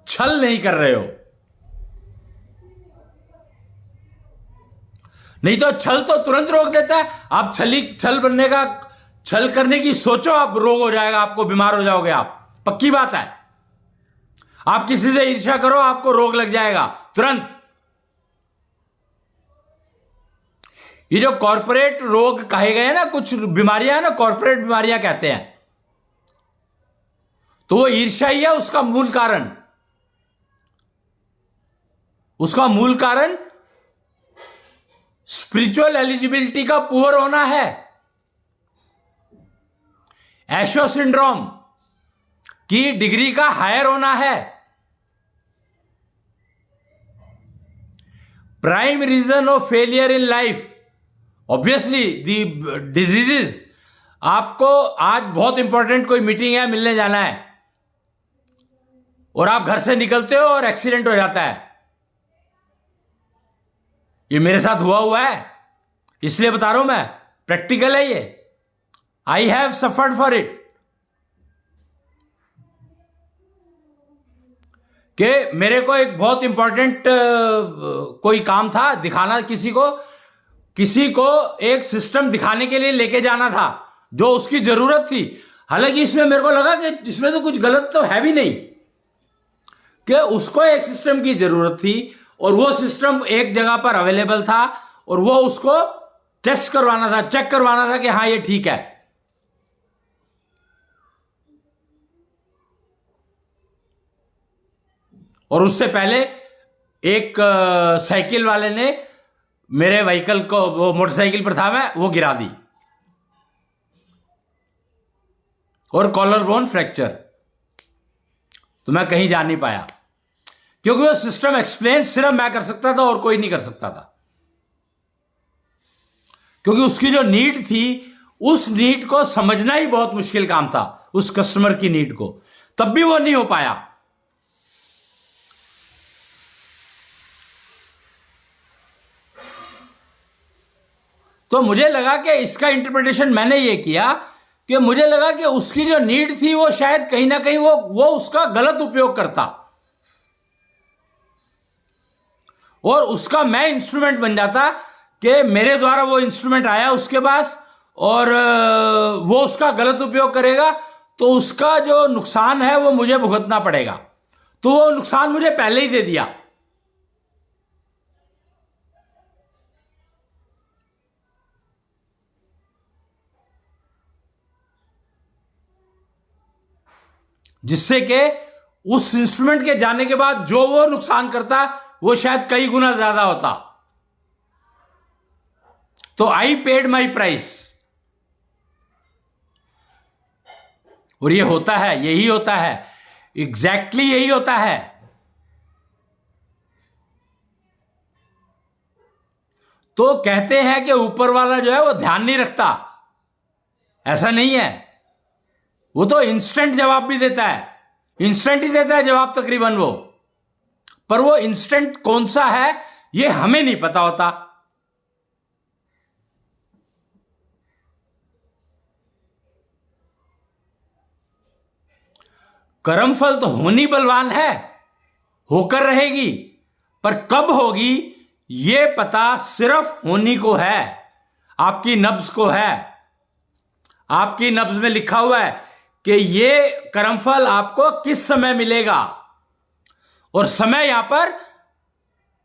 छल नहीं कर रहे हो। नहीं तो छल तो तुरंत रोक देता है। आप छल करने की सोचो, आप रोग हो जाएगा, आपको बीमार हो जाओगे आप, पक्की बात है। आप किसी से ईर्ष्या करो, आपको रोग लग जाएगा तुरंत। ये जो कॉर्पोरेट रोग कहे गए ना, कुछ बीमारियां है ना, कॉर्पोरेट बीमारियां कहते हैं, तो वो ईर्ष्या ही है उसका मूल कारण। उसका मूल कारण स्पिरिचुअल एलिजिबिलिटी का पुअर होना है, एशो सिंड्रोम की डिग्री का हायर होना है। Prime reason of failure in life, obviously the diseases. आपको आज बहुत इंपॉर्टेंट कोई मीटिंग है, मिलने जाना है, और आप घर से निकलते हो और एक्सीडेंट हो जाता है। ये मेरे साथ हुआ है, इसलिए बता रहा हूं मैं, प्रैक्टिकल है ये। I have suffered for it. कि मेरे को एक बहुत इंपॉर्टेंट कोई काम था, दिखाना किसी को एक सिस्टम दिखाने के लिए लेके जाना था जो उसकी जरूरत थी। हालांकि इसमें मेरे को लगा कि इसमें तो कुछ गलत तो है भी नहीं, कि उसको एक सिस्टम की जरूरत थी और वो सिस्टम एक जगह पर अवेलेबल था, और वो उसको टेस्ट करवाना था, चेक करवाना था कि हाँ ये ठीक है। और उससे पहले एक साइकिल वाले ने मेरे व्हीकल को, वो मोटरसाइकिल पर था मैं, वो गिरा दी, और कॉलर बोन फ्रैक्चर। तो मैं कहीं जा नहीं पाया, क्योंकि वो सिस्टम एक्सप्लेन सिर्फ मैं कर सकता था और कोई नहीं कर सकता था। क्योंकि उसकी जो नीड थी, उस नीड को समझना ही बहुत मुश्किल काम था, उस कस्टमर की नीड को। तब भी वो नहीं हो पाया। तो मुझे लगा कि इसका इंटरप्रिटेशन मैंने ये किया कि मुझे लगा कि उसकी जो नीड थी वो शायद कहीं ना कहीं वो उसका गलत उपयोग करता और उसका मैं इंस्ट्रूमेंट बन जाता कि मेरे द्वारा वो इंस्ट्रूमेंट आया उसके पास और वो उसका गलत उपयोग करेगा, तो उसका जो नुकसान है वो मुझे भुगतना पड़ेगा। तो वो नुकसान मुझे पहले ही दे दिया। जिससे कि उस इंस्ट्रूमेंट के जाने के बाद जो वो नुकसान करता वो शायद कई गुना ज्यादा होता। तो आई पेड माई प्राइस। और ये होता है, यही होता है, एग्जैक्टली यही होता है। तो कहते हैं कि ऊपर वाला जो है वो ध्यान नहीं रखता, ऐसा नहीं है। वो तो इंस्टेंट जवाब भी देता है, इंस्टेंट ही देता है जवाब तकरीबन वो, पर वो इंस्टेंट कौन सा है ये हमें नहीं पता होता। कर्मफल तो होनी बलवान है, होकर रहेगी, पर कब होगी ये पता सिर्फ होनी को है, आपकी नब्ज को है। आपकी नब्ज में लिखा हुआ है कि ये कर्मफल आपको किस समय मिलेगा, और समय यहां पर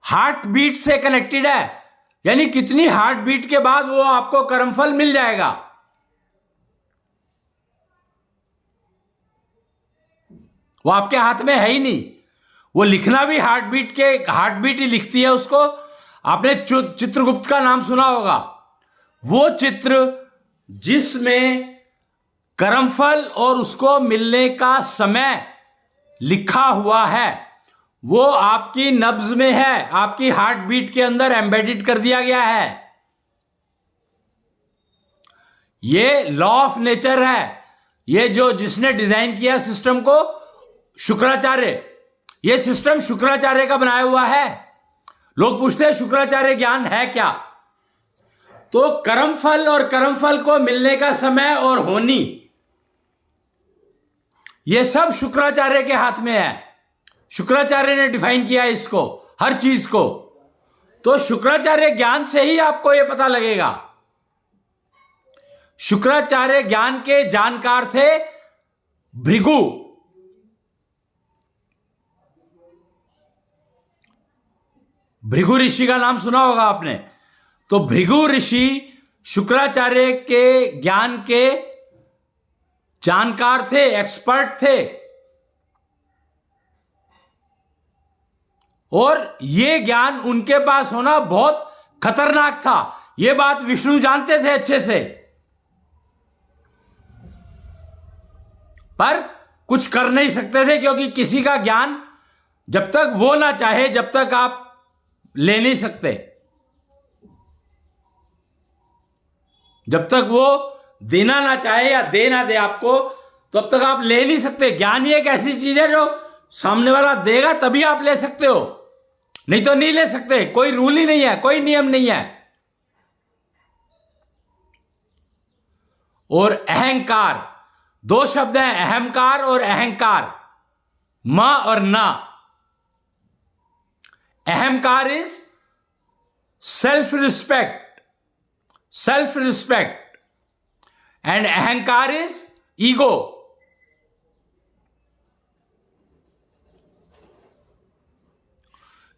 हार्ट बीट से कनेक्टेड है, यानी कितनी हार्ट बीट के बाद वो आपको कर्मफल मिल जाएगा। वो आपके हाथ में है ही नहीं। वो लिखना भी हार्ट बीट ही लिखती है उसको। आपने चित्रगुप्त का नाम सुना होगा, वो चित्र जिसमें कर्मफल और उसको मिलने का समय लिखा हुआ है, वो आपकी नब्ज में है, आपकी हार्ट बीट के अंदर एम्बेडेड कर दिया गया है। ये लॉ ऑफ नेचर है। ये जो जिसने डिजाइन किया सिस्टम को, शुक्राचार्य, ये सिस्टम शुक्राचार्य का बनाया हुआ है। लोग पूछते हैं शुक्राचार्य ज्ञान है क्या? तो कर्मफल और कर्मफल को मिलने का समय और होनी, ये सब शुक्राचार्य के हाथ में है। शुक्राचार्य ने डिफाइन किया इसको, हर चीज को। तो शुक्राचार्य ज्ञान से ही आपको यह पता लगेगा। शुक्राचार्य ज्ञान के जानकार थे भृगु। भृगु ऋषि का नाम सुना होगा आपने। तो भृगु ऋषि शुक्राचार्य के ज्ञान के जानकार थे, एक्सपर्ट थे। और ये ज्ञान उनके पास होना बहुत खतरनाक था। ये बात विष्णु जानते थे अच्छे से, पर कुछ कर नहीं सकते थे, क्योंकि किसी का ज्ञान जब तक वो ना चाहे, जब तक आप ले नहीं सकते। जब तक वो देना ना चाहे या दे ना दे आपको, तब तक आप ले नहीं सकते। ज्ञान ही एक ऐसी चीज है जो सामने वाला देगा तभी आप ले सकते हो, नहीं तो नहीं ले सकते। कोई रूल ही नहीं है, कोई नियम नहीं है। और अहंकार, दो शब्द हैं, अहंकार और अहंकार, मां और ना। Ahankar is self respect, and ahankar is ego.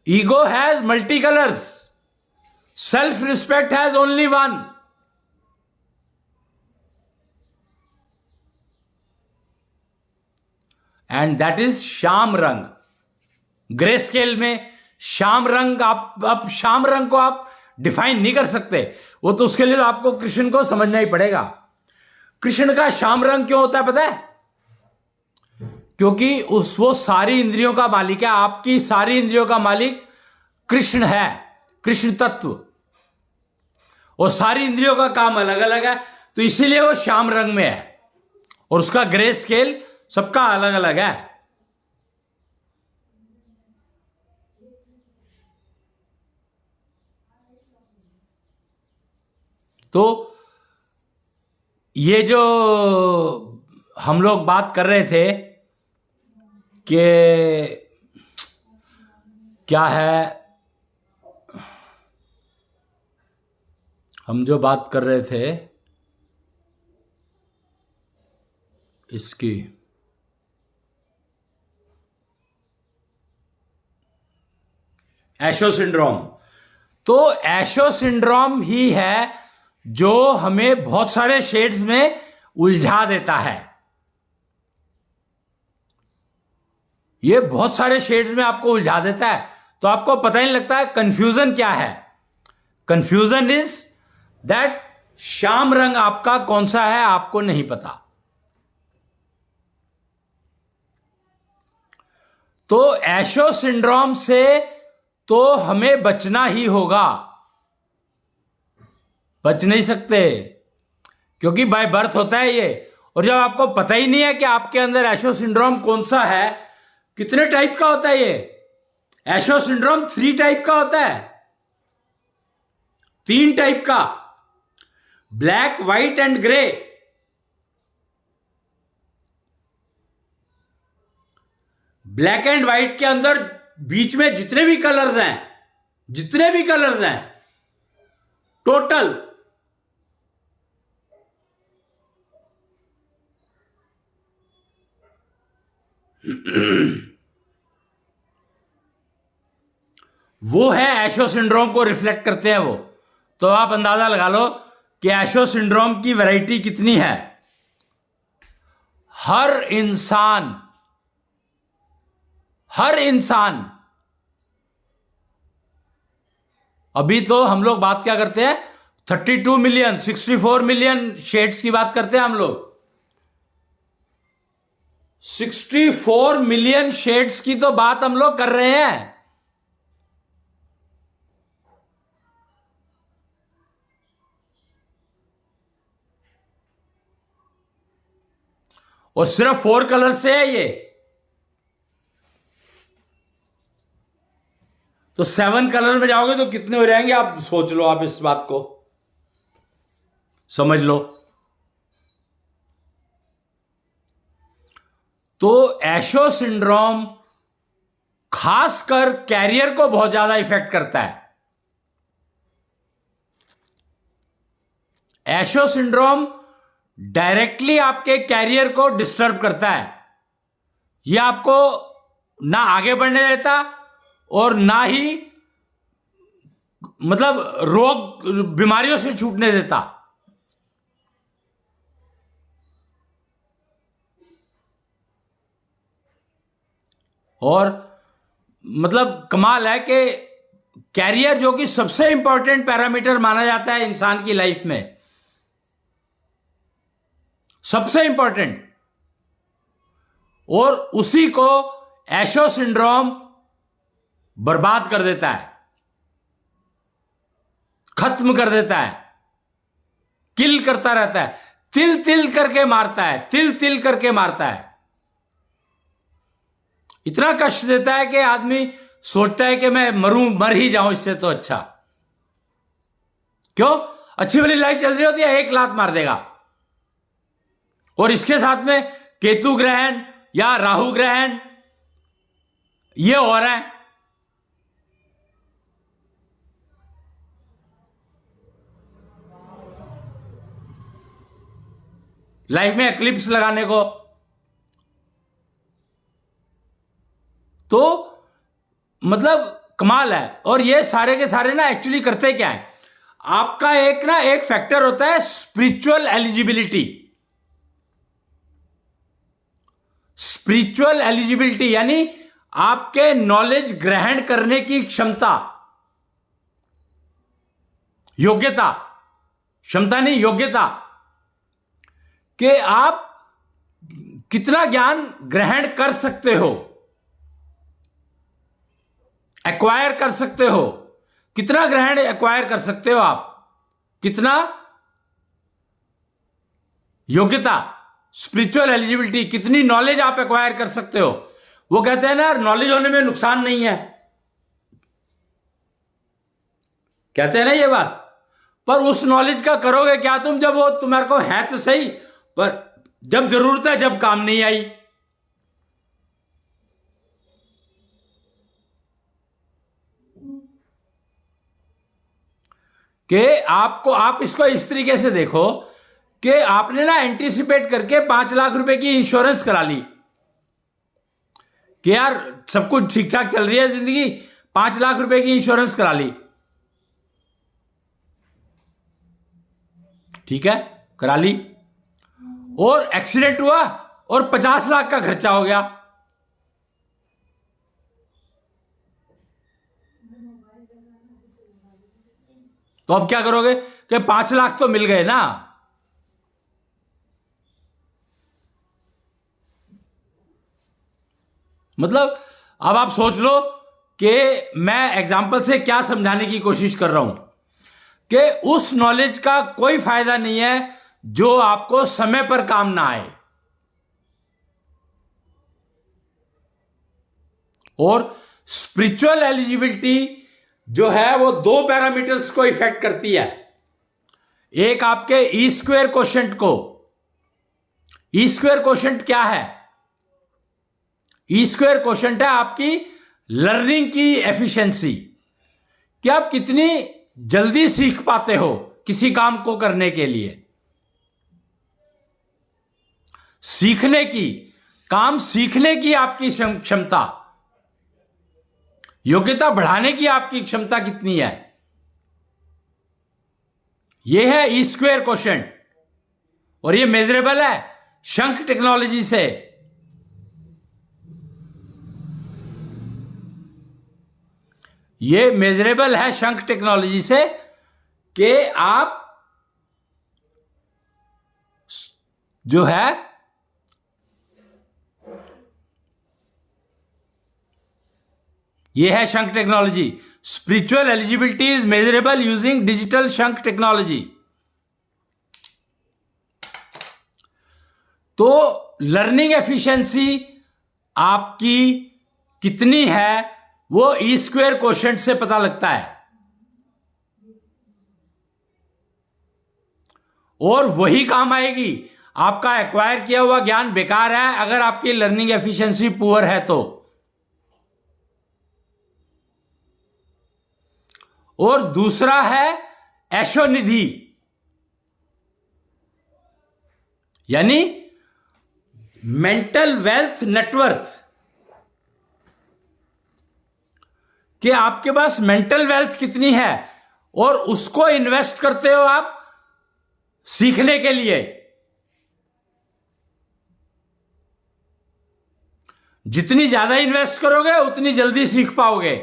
Ego has multi colours, self respect has only one. And that is shyam rang. Grey scale में श्याम रंग, आप श्याम रंग को आप डिफाइन नहीं कर सकते। वो तो उसके लिए आपको कृष्ण को समझना ही पड़ेगा। कृष्ण का श्याम रंग क्यों होता है पता है? क्योंकि वो सारी इंद्रियों का मालिक है। आपकी सारी इंद्रियों का मालिक कृष्ण है, कृष्ण तत्व। और सारी इंद्रियों का काम अलग अलग है, तो इसीलिए वो श्याम रंग में है। और उसका ग्रे स्केल सबका अलग अलग है। तो ये जो हम लोग बात कर रहे थे कि क्या है, हम जो बात कर रहे थे इसकी, एशो सिंड्रोम। तो एशो सिंड्रोम ही है जो हमें बहुत सारे शेड्स में उलझा देता है। ये बहुत सारे शेड्स में आपको उलझा देता है, तो आपको पता ही नहीं लगता है कंफ्यूजन क्या है। कंफ्यूजन इज दैट श्याम रंग आपका कौन सा है आपको नहीं पता। तो एशो सिंड्रोम से तो हमें बचना ही होगा, बच नहीं सकते, क्योंकि बाय बर्थ होता है ये। और जब आपको पता ही नहीं है कि आपके अंदर एशो सिंड्रोम कौन सा है, कितने टाइप का होता है ये एशो सिंड्रोम, 3 टाइप का होता है, 3 टाइप का, black, white and grey. Black and white के अंदर बीच में जितने भी कलर्स हैं टोटल, वो है एशो सिंड्रोम को रिफ्लेक्ट करते हैं वो। तो आप अंदाजा लगा लो कि एशो सिंड्रोम की वैरायटी कितनी है। हर इंसान अभी तो हम लोग बात क्या करते हैं, 32 मिलियन 64 मिलियन शेड्स की बात करते हैं हम लोग। 64 मिलियन शेड्स की तो बात हम लोग कर रहे हैं। और सिर्फ 4 कलर से है ये। तो 7 कलर में जाओगे तो कितने हो जाएंगे, आप सोच लो, आप इस बात को समझ लो। तो एशो सिंड्रोम खासकर कैरियर को बहुत ज्यादा इफेक्ट करता है। एशो सिंड्रोम डायरेक्टली आपके कैरियर को डिस्टर्ब करता है। यह आपको ना आगे बढ़ने देता और ना ही मतलब रोग बीमारियों से छूटने देता। और मतलब कमाल है कि कैरियर, जो कि सबसे इंपॉर्टेंट पैरामीटर माना जाता है इंसान की लाइफ में, सबसे इंपॉर्टेंट, और उसी को एशो सिंड्रोम बर्बाद कर देता है, खत्म कर देता है, किल करता रहता है, तिल तिल करके मारता है, तिल तिल करके मारता है। इतना कष्ट देता है कि आदमी सोचता है कि मैं मर ही जाऊं इससे तो अच्छा। क्यों? अच्छी वाली लाइफ चल रही होती है, 1 लात मार देगा। और इसके साथ में केतु ग्रहण या राहु ग्रहण ये हो रहा है। लाइफ में एक्लिप्स लगाने को। तो मतलब कमाल है। और ये सारे के सारे ना एक्चुअली करते क्या है, आपका एक फैक्टर होता है स्पिरिचुअल एलिजिबिलिटी। स्पिरिचुअल एलिजिबिलिटी यानी आपके नॉलेज ग्रहण करने की क्षमता, योग्यता, क्षमता नहीं योग्यता, कि आप कितना ज्ञान ग्रहण कर सकते हो, एक्वायर कर सकते हो, कितना ग्रहण एक्वायर कर सकते हो आप, कितना योग्यता, स्पिरिचुअल एलिजिबिलिटी, कितनी नॉलेज आप एक्वायर कर सकते हो। वो कहते हैं ना, नॉलेज होने में नुकसान नहीं है, कहते हैं ना ये बात। पर उस नॉलेज का करोगे क्या तुम, जब वो तुम्हारे को है तो सही, पर जब जरूरत है, जब काम नहीं आई। कि आपको, आप इसको इस तरीके से देखो कि आपने ना एंटीसिपेट करके 5 लाख रुपए की इंश्योरेंस करा ली कि यार सब कुछ ठीक ठाक चल रही है जिंदगी, 5 लाख रुपए की इंश्योरेंस करा ली, ठीक है, करा ली, और एक्सीडेंट हुआ और 50 लाख का खर्चा हो गया। तो अब क्या करोगे कि 5 लाख तो मिल गए ना। मतलब अब आप सोच लो कि मैं एग्जाम्पल से क्या समझाने की कोशिश कर रहा हूं कि उस नॉलेज का कोई फायदा नहीं है जो आपको समय पर काम ना आए। और स्पिरिचुअल एलिजिबिलिटी जो है वो 2 पैरामीटर्स को इफेक्ट करती है। एक आपके ई स्क्वेयर कोशेंट को। ई स्क्वेयर कोशेंट क्या है? ई स्क्वेयर कोशेंट है आपकी लर्निंग की एफिशिएंसी, कि आप कितनी जल्दी सीख पाते हो किसी काम को करने के लिए। सीखने की, काम सीखने की आपकी क्षमता, योग्यता बढ़ाने की आपकी क्षमता कितनी है, यह है ई स्क्वेयर कोशेंट। और यह मेजरेबल है शंख टेक्नोलॉजी से। यह मेजरेबल है शंख टेक्नोलॉजी से कि आप जो है यह है शंख technology. Spiritual eligibility is measurable using digital शंख टेक्नोलॉजी। तो लर्निंग एफिशिएंसी आपकी कितनी है वो ई स्क्वेयर कोशेंट से पता लगता है। और वही काम आएगी, आपका एक्वायर किया हुआ ज्ञान बेकार है अगर आपकी लर्निंग एफिशिएंसी पुअर है तो। और दूसरा है ऐशोनिधि, यानी मेंटल वेल्थ नेटवर्क, कि आपके पास मेंटल वेल्थ कितनी है और उसको इन्वेस्ट करते हो आप सीखने के लिए। जितनी ज्यादा इन्वेस्ट करोगे उतनी जल्दी सीख पाओगे।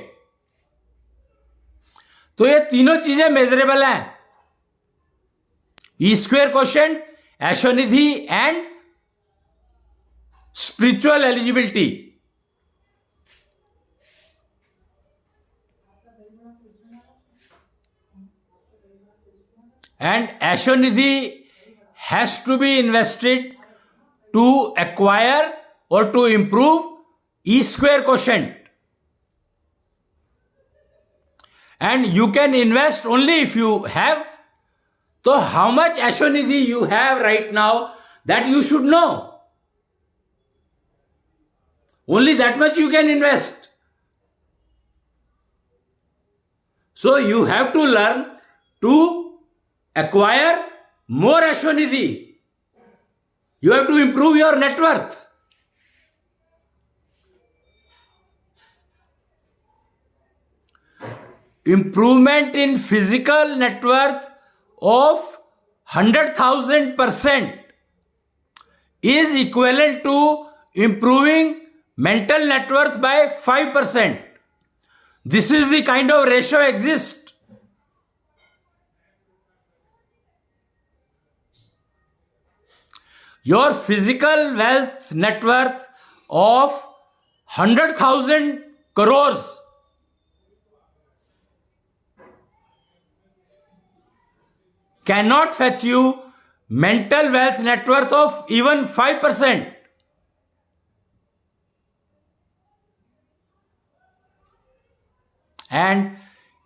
तो ये तीनों चीजें मेजरेबल हैं, E square quotient, Ashonidhi and spiritual eligibility. And Ashonidhi has to be invested to acquire or to improve E square quotient. And you can invest only if you have. So how much Ashonidhi you have right now, that you should know. Only that much you can invest. So you have to learn to acquire more Ashonidhi. You have to improve your net worth. Improvement in physical net worth of 100,000% is equivalent to improving mental net worth by 5%. This is the kind of ratio exists. Your physical wealth net worth of 100,000 crores cannot fetch you mental wealth net worth of even 5%. And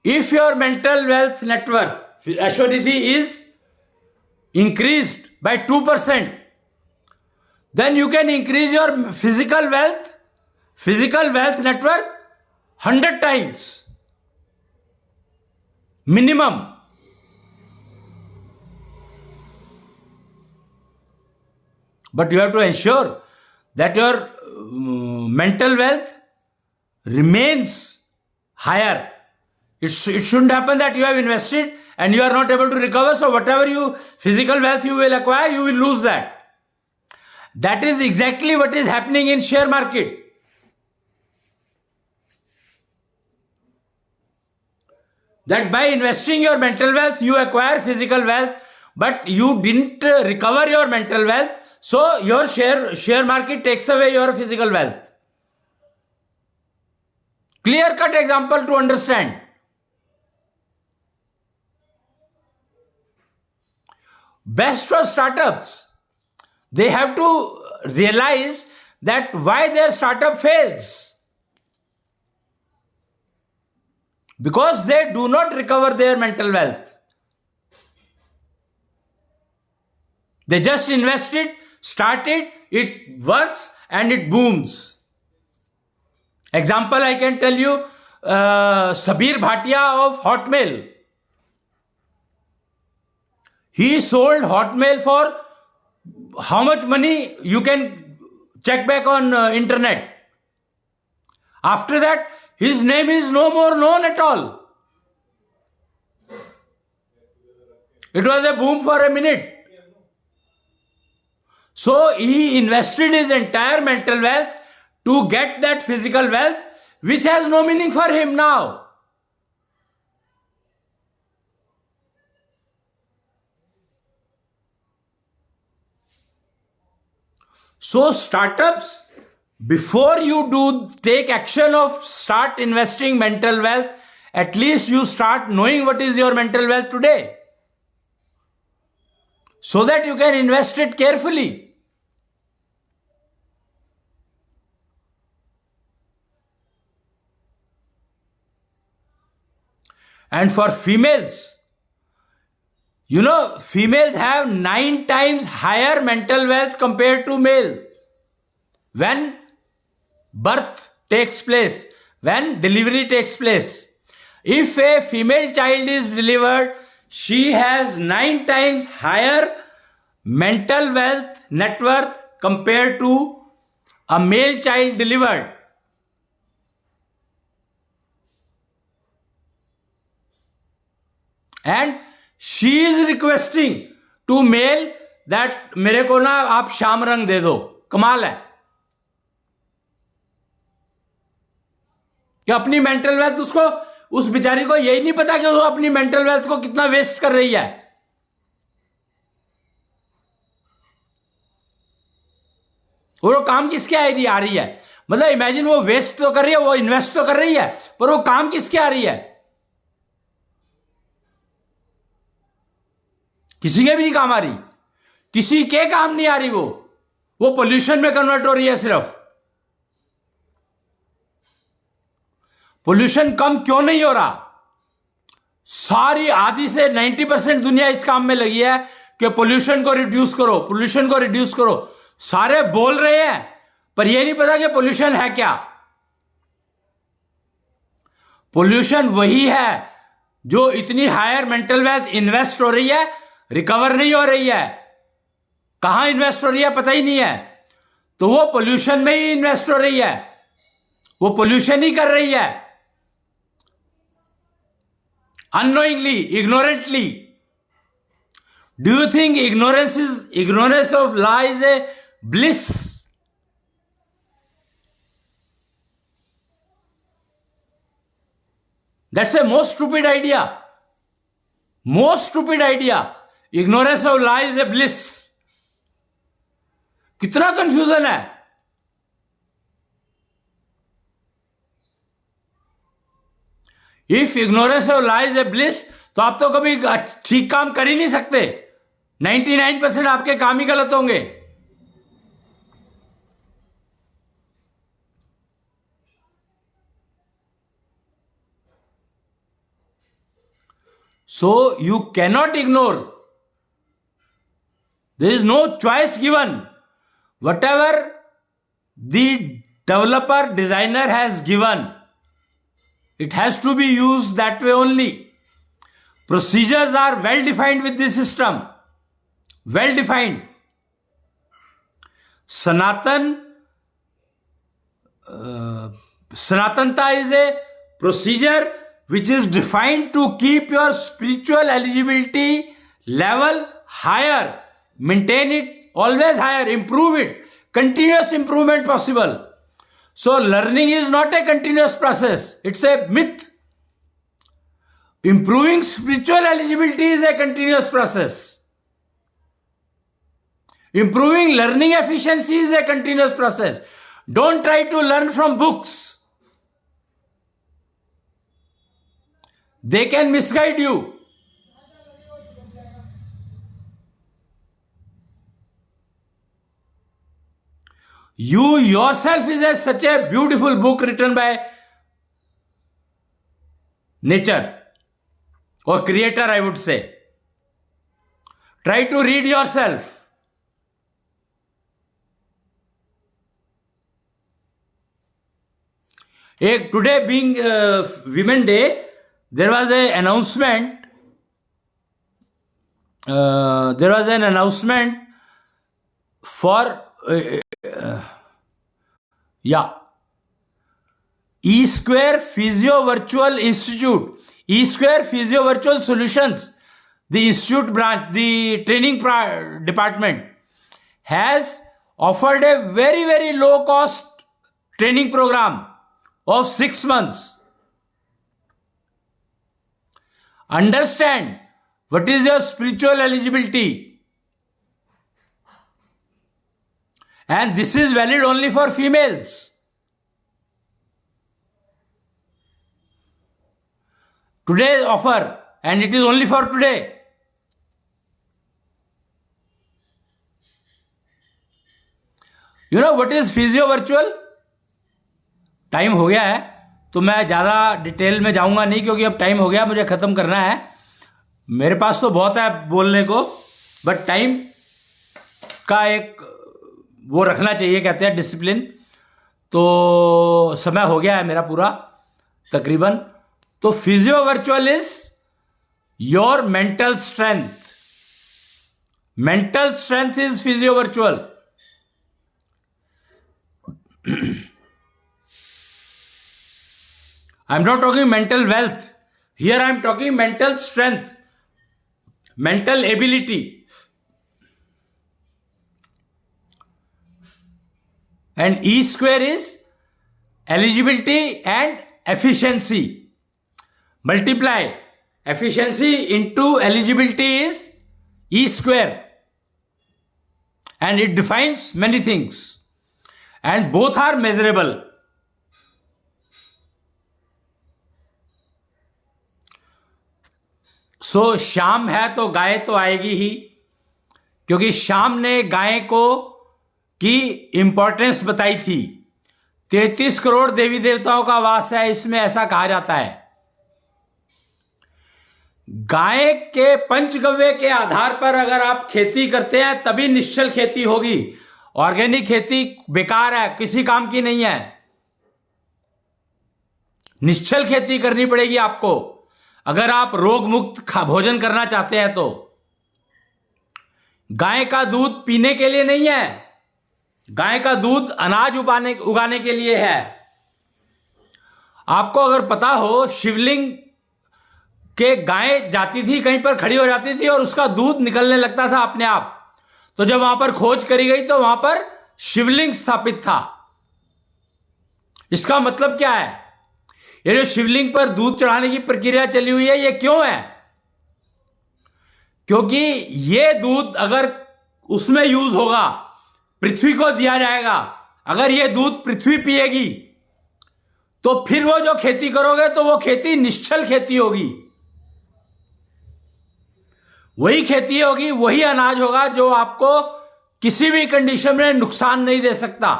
if your mental wealth net worth, Ashwaditi, is increased by 2%, then you can increase your physical wealth net worth 100 times minimum. But you have to ensure that your mental wealth remains higher. It shouldn't happen that you have invested and you are not able to recover. So whatever physical wealth you will acquire, you will lose that. That is exactly what is happening in share market. That by investing your mental wealth, you acquire physical wealth, but you didn't recover your mental wealth. So your share market takes away your physical wealth. Clear-cut example to understand. Best for startups, they have to realize that why their startup fails. Because they do not recover their mental wealth. They just invested, started, it works and it booms. Example I can tell you, Sabir Bhatia of Hotmail. He sold Hotmail for how much money? You can check back on internet. After that, his name is no more known at all. It was a boom for a minute. So he invested his entire mental wealth to get that physical wealth, which has no meaning for him now. So startups, before you take action of start investing mental wealth, at least you start knowing what is your mental wealth today, so that you can invest it carefully. And for females, females have 9 times higher mental wealth compared to male. When birth takes place, when delivery takes place, if a female child is delivered, she has 9 times higher mental wealth net worth compared to a male child delivered. And she is requesting to male that मेरे को ना आप श्याम रंग दे दो. कमाल है कि अपनी मेंटल वेल्थ उस बेचारी को यही नहीं पता कि वो अपनी मेंटल वेल्थ को कितना वेस्ट कर रही है. और वो काम किसके आ रही है? मतलब इमेजिन, वो वेस्ट तो कर रही है, वो इन्वेस्ट तो कर रही है, पर वो काम किसके आ रही है? किसी के भी नहीं काम आ रही. किसी के काम नहीं आ रही. वो पोल्यूशन में कन्वर्ट हो रही है. सिर्फ पोल्यूशन कम क्यों नहीं हो रहा? सारी आधी से 90% दुनिया इस काम में लगी है कि पोल्यूशन को रिड्यूस करो, पोल्यूशन को रिड्यूस करो. सारे बोल रहे हैं, पर यह नहीं पता कि पोल्यूशन है क्या. पोल्यूशन वही है जो इतनी हायर मेंटल वेल्थ इन्वेस्ट हो रही है, रिकवर नहीं हो रही है. कहां इन्वेस्ट हो रही है पता ही नहीं है, तो वो पोल्यूशन में ही इन्वेस्ट हो रही है. वो पोल्यूशन ही कर रही है, unknowingly, ignorantly. Do you think ignorance of law is a bliss? That's a most stupid idea. Most stupid idea. Ignorance of law is a bliss. कितना कंफ्यूजन है. If ignorance of law is a bliss, तो आप तो कभी ठीक काम कर ही नहीं सकते. 99% आपके काम ही गलत होंगे। So you cannot ignore. There is no choice given. Whatever the developer, designer has given, it has to be used that way only. Procedures are well defined with this system. Well defined. Sanatanta is a procedure which is defined to keep your spiritual eligibility level higher, maintain it always higher, improve it, continuous improvement possible. So learning is not a continuous process, it's a myth. Improving spiritual eligibility is a continuous process. Improving learning efficiency is a continuous process. Don't try to learn from books. They can misguide you. You yourself is such a beautiful book written by nature or creator, I would say. Try to read yourself. Today being Women Day, there was an announcement. For E-Square Physio Virtual Institute, E-Square Physio Virtual Solutions, the institute branch, the training department has offered a very, very low cost training program of 6 months. Understand what is your spiritual eligibility. And this is valid only for females. Today's offer, and it is only for today. You know what is physio virtual? Time हो गया है तो मैं ज़्यादा detail में जाऊंगा नहीं, क्योंकि अब टाइम हो गया, मुझे ख़त्म करना है। मेरे पास तो बहुत है बोलने को, बट टाइम का एक वो रखना चाहिए, कहते हैं डिसिप्लिन। तो समय हो गया है मेरा पूरा तकरीबन। तो physio virtual is your mental strength. Mental strength is physio virtual. I am not talking mental wealth. Here I am talking mental strength, mental ability. And E square is eligibility and efficiency. Multiply efficiency into eligibility is E square. And it defines many things. And both are measurable. सो शाम है तो गाय तो आएगी ही, क्योंकि शाम ने गाय को की इंपॉर्टेंस बताई थी। 33 करोड़ देवी देवताओं का वास है इसमें, ऐसा कहा जाता है। गाय के पंचगव्य के आधार पर अगर आप खेती करते हैं तभी निश्चल खेती होगी। ऑर्गेनिक खेती बेकार है, किसी काम की नहीं है। निश्चल खेती करनी पड़ेगी आपको अगर आप रोग मुक्त भोजन करना चाहते हैं। तो गाय का दूध पीने के लिए नहीं है, गाय का दूध अनाज उगाने के लिए है। आपको अगर पता हो, शिवलिंग के गाय जाती थी, कहीं पर खड़ी हो जाती थी और उसका दूध निकलने लगता था अपने आप। तो जब वहां पर खोज करी गई तो वहां पर शिवलिंग स्थापित था। इसका मतलब क्या है? ये जो शिवलिंग पर दूध चढ़ाने की प्रक्रिया चली हुई है, ये क्यों है? क्योंकि ये दूध अगर उसमें यूज होगा, पृथ्वी को दिया जाएगा। अगर ये दूध पृथ्वी पिएगी तो फिर वो जो खेती करोगे तो वो खेती निश्चल खेती होगी। वही खेती होगी, वही अनाज होगा जो आपको किसी भी कंडीशन में नुकसान नहीं दे सकता।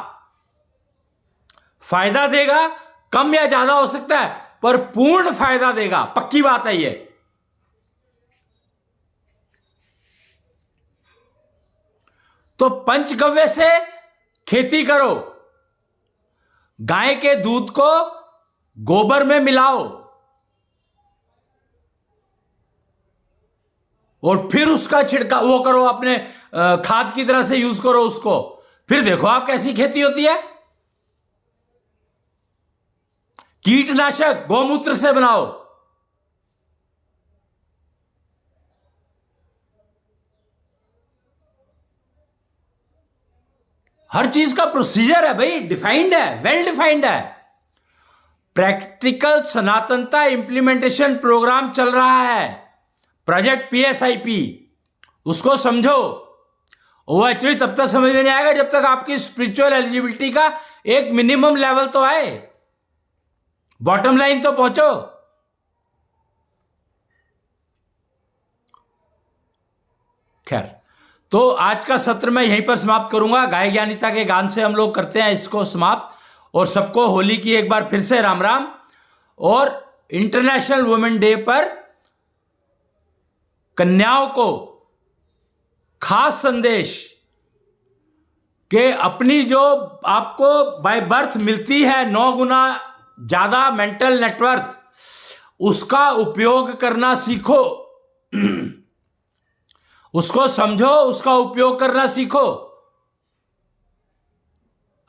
फायदा देगा, कम या ज्यादा हो सकता है, पर पूर्ण फायदा देगा, पक्की बात है ये। तो पंचगव्य से खेती करो, गाय के दूध को गोबर में मिलाओ और फिर उसका छिड़काव वो करो, अपने खाद की तरह से यूज करो उसको, फिर देखो आप कैसी खेती होती है। कीटनाशक गौमूत्र से बनाओ, हर चीज का प्रोसीजर है भाई, डिफाइंड है, वेल डिफाइंड है। प्रैक्टिकल सनातनता इंप्लीमेंटेशन प्रोग्राम चल रहा है, प्रोजेक्ट PSIP, उसको समझो। वो एक्चुअली तब तक समझ में नहीं आएगा जब तक आपकी स्पिरिचुअल एलिजिबिलिटी का एक मिनिमम लेवल तो आए, बॉटम लाइन तो पहुंचो। खैर, तो आज का सत्र मैं यहीं पर समाप्त करूंगा। गाय ज्ञानिता के गान से हम लोग करते हैं इसको समाप्त, और सबको होली की एक बार फिर से राम राम। और इंटरनेशनल वुमेन डे पर कन्याओं को खास संदेश कि अपनी जो आपको बाय बर्थ मिलती है 9 गुना ज्यादा मेंटल नेटवर्क, उसका उपयोग करना सीखो, उसको समझो, उसका उपयोग करना सीखो।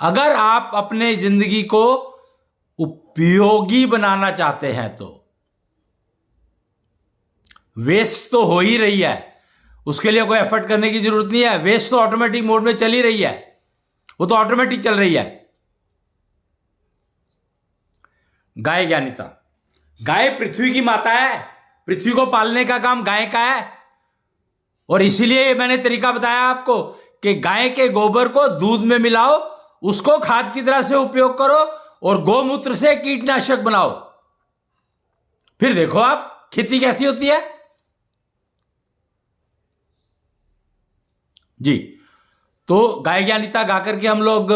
अगर आप अपने जिंदगी को उपयोगी बनाना चाहते हैं तो वेस्ट तो हो ही रही है, उसके लिए कोई एफर्ट करने की जरूरत नहीं है। वेस्ट तो ऑटोमेटिक मोड में चल ही रही है, वो तो ऑटोमेटिक चल रही है। गाय ज्ञानिता, गाय पृथ्वी की माता है, पृथ्वी को पालने का काम गाय का है। और इसीलिए मैंने तरीका बताया आपको कि गाय के गोबर को दूध में मिलाओ, उसको खाद की तरह से उपयोग करो और गौमूत्र से कीटनाशक बनाओ, फिर देखो आप खेती कैसी होती है। जी, तो गाय ज्ञानिता गाकर के हम लोग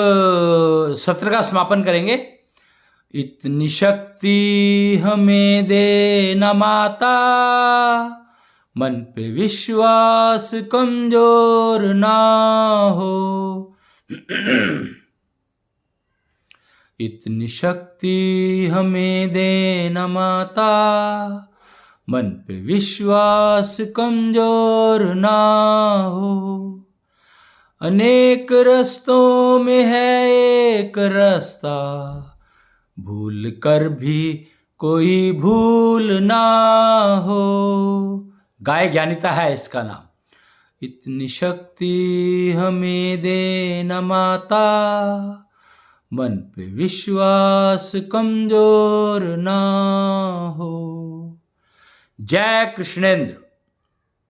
सत्र का समापन करेंगे। इतनी शक्ति हमें दे न माता, मन पे विश्वास कमजोर ना हो। इतनी शक्ति हमें दे न माता, मन पे विश्वास कमजोर ना हो। अनेक रस्तों में है एक रास्ता, भूल कर भी कोई भूल ना हो। गाय ज्ञानिता है इसका नाम। इतनी शक्ति हमें दे न माता, मन पे विश्वास कमजोर ना हो। जय कृष्णेंद्र।